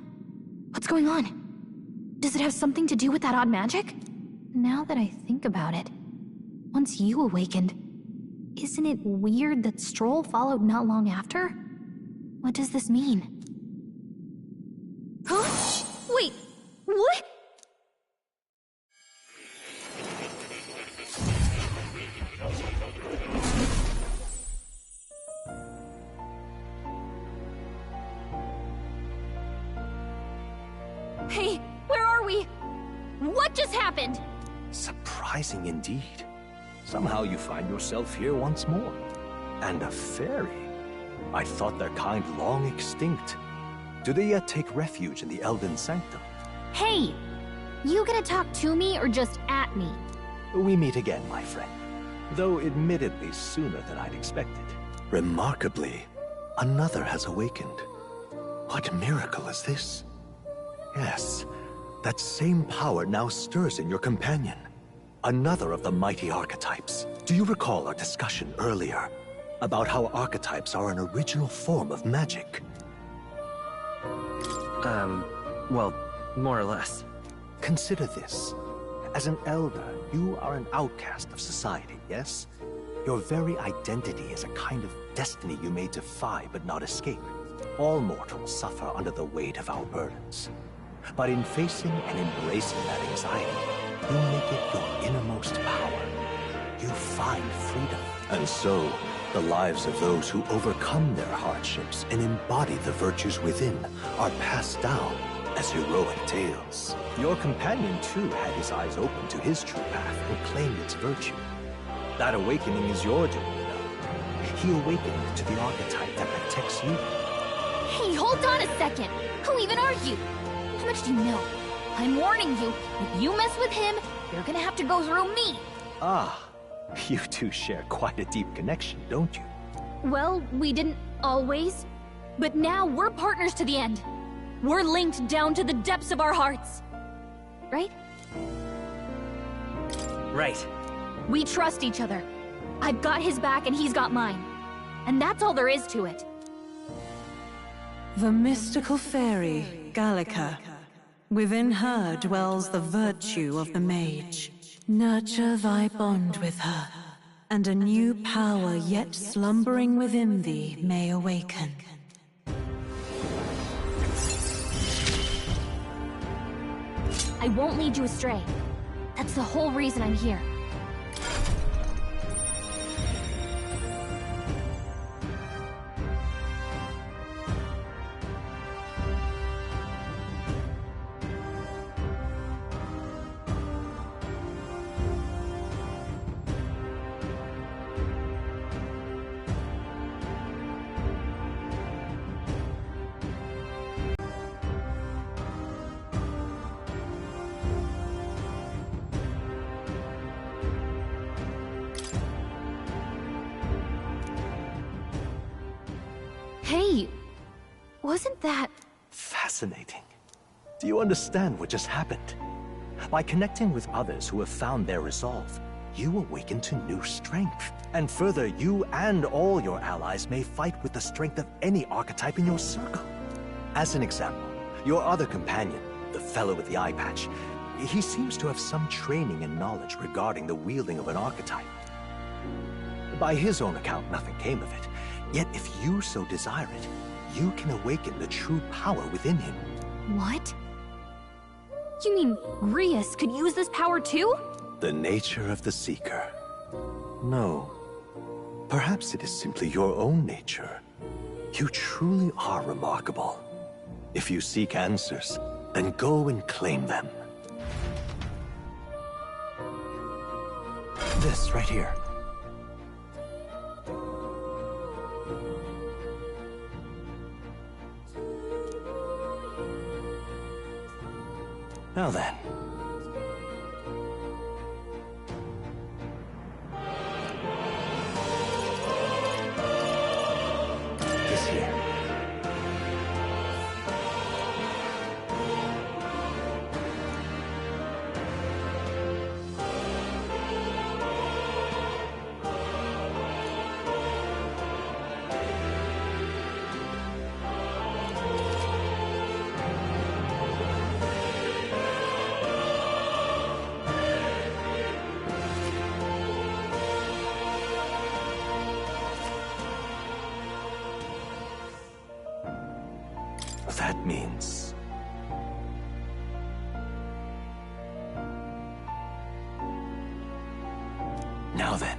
What's going on? Does it have something to do with that odd magic? Now that I think about it, once you awakened, isn't it weird that Stroll followed not long after? What does this mean? Huh? Wait, what? Hey, where are we? What just happened? Surprising indeed. Somehow you find yourself here once more. And a fairy. I thought their kind long extinct. Do they yet take refuge in the Elden Sanctum? Hey! You gonna talk to me or just at me? We meet again, my friend. Though admittedly sooner than I'd expected. Remarkably, another has awakened. What miracle is this? Yes, that same power now stirs in your companion. Another of the mighty archetypes. Do you recall our discussion earlier about how archetypes are an original form of magic? Well, more or less. Consider this. As an elder, you are an outcast of society, yes? Your very identity is a kind of destiny you may defy but not escape. All mortals suffer under the weight of our burdens. But in facing and embracing that anxiety, you make it your innermost power. You find freedom. And so, the lives of those who overcome their hardships and embody the virtues within are passed down as heroic tales. Your companion, too, had his eyes open to his true path and claimed its virtue. That awakening is your doing, you know. He awakened to the archetype that protects you. Hey, hold on a second! Who even are you? How much do you know? I'm warning you, if you mess with him, you're gonna have to go through me! Ah, you two share quite a deep connection, don't you? Well, we didn't always. But now we're partners to the end. We're linked down to the depths of our hearts. Right? Right. We trust each other. I've got his back and he's got mine. And that's all there is to it. The mystical fairy, Gallica. Within her dwells the virtue of the mage. Nurture thy bond with her, and a new power yet slumbering within thee may awaken. I won't lead you astray. That's the whole reason I'm here. Hey, wasn't that... Fascinating. Do you understand what just happened? By connecting with others who have found their resolve, you awaken to new strength. And further, you and all your allies may fight with the strength of any archetype in your circle. As an example, your other companion, the fellow with the eye patch, he seems to have some training and knowledge regarding the wielding of an archetype. By his own account, nothing came of it. Yet if you so desire it, you can awaken the true power within him. What? You mean Grius could use this power too? The nature of the Seeker. No. Perhaps it is simply your own nature. You truly are remarkable. If you seek answers, then go and claim them. This right here. Now then. This here. That means... Now then.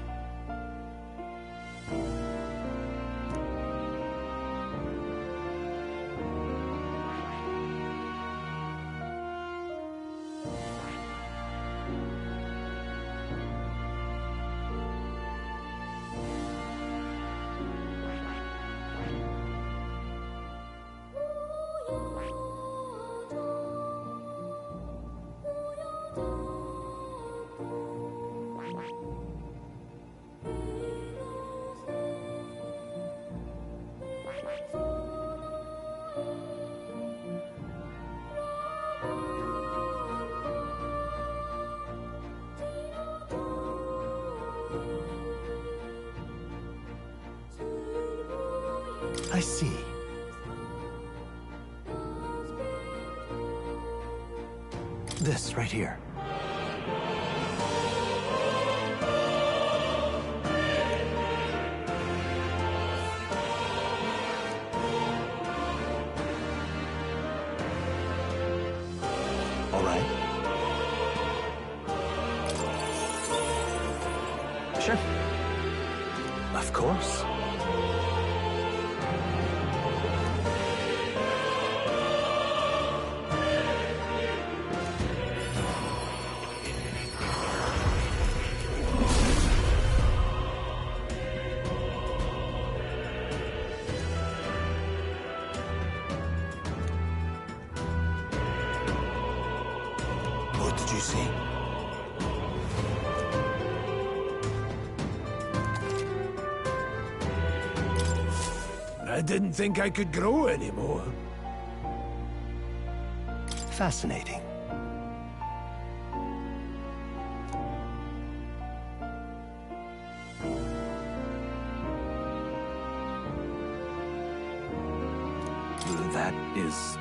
I see. This right here. All right. Sure. Of course. What did you see? I didn't think I could grow anymore. Fascinating. That is...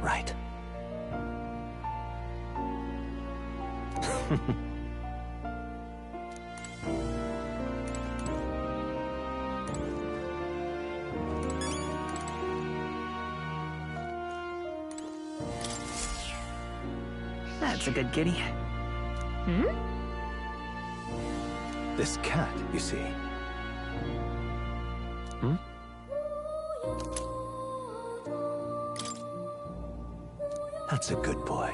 right. That's a good kitty. Hmm? This cat, you see. Hmm? That's a good boy.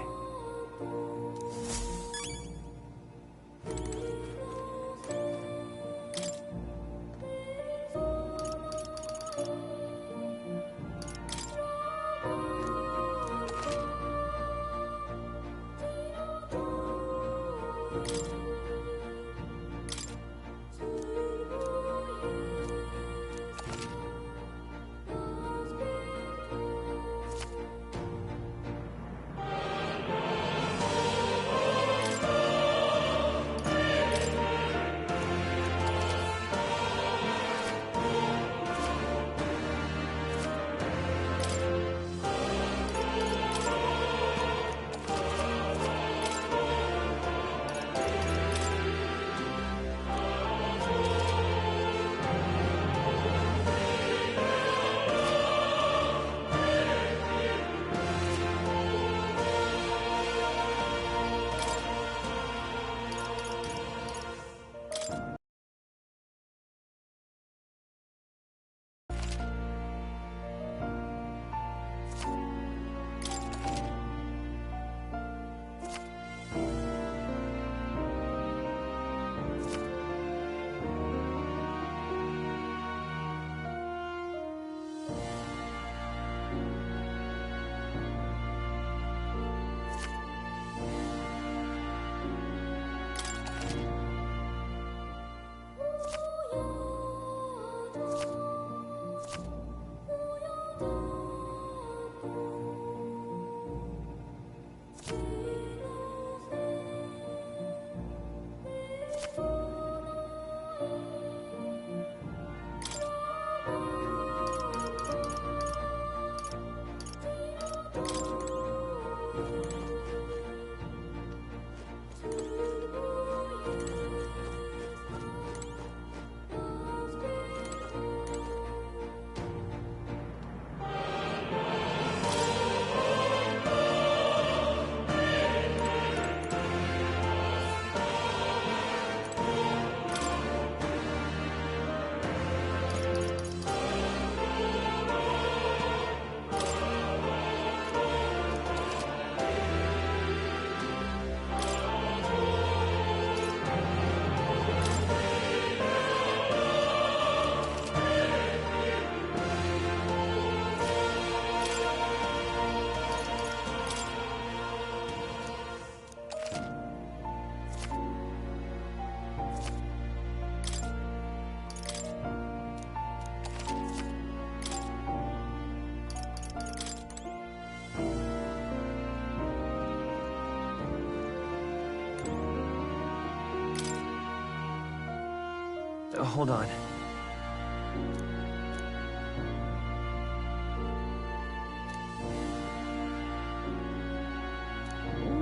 Hold on.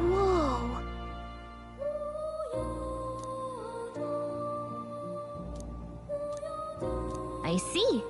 Whoa. I see.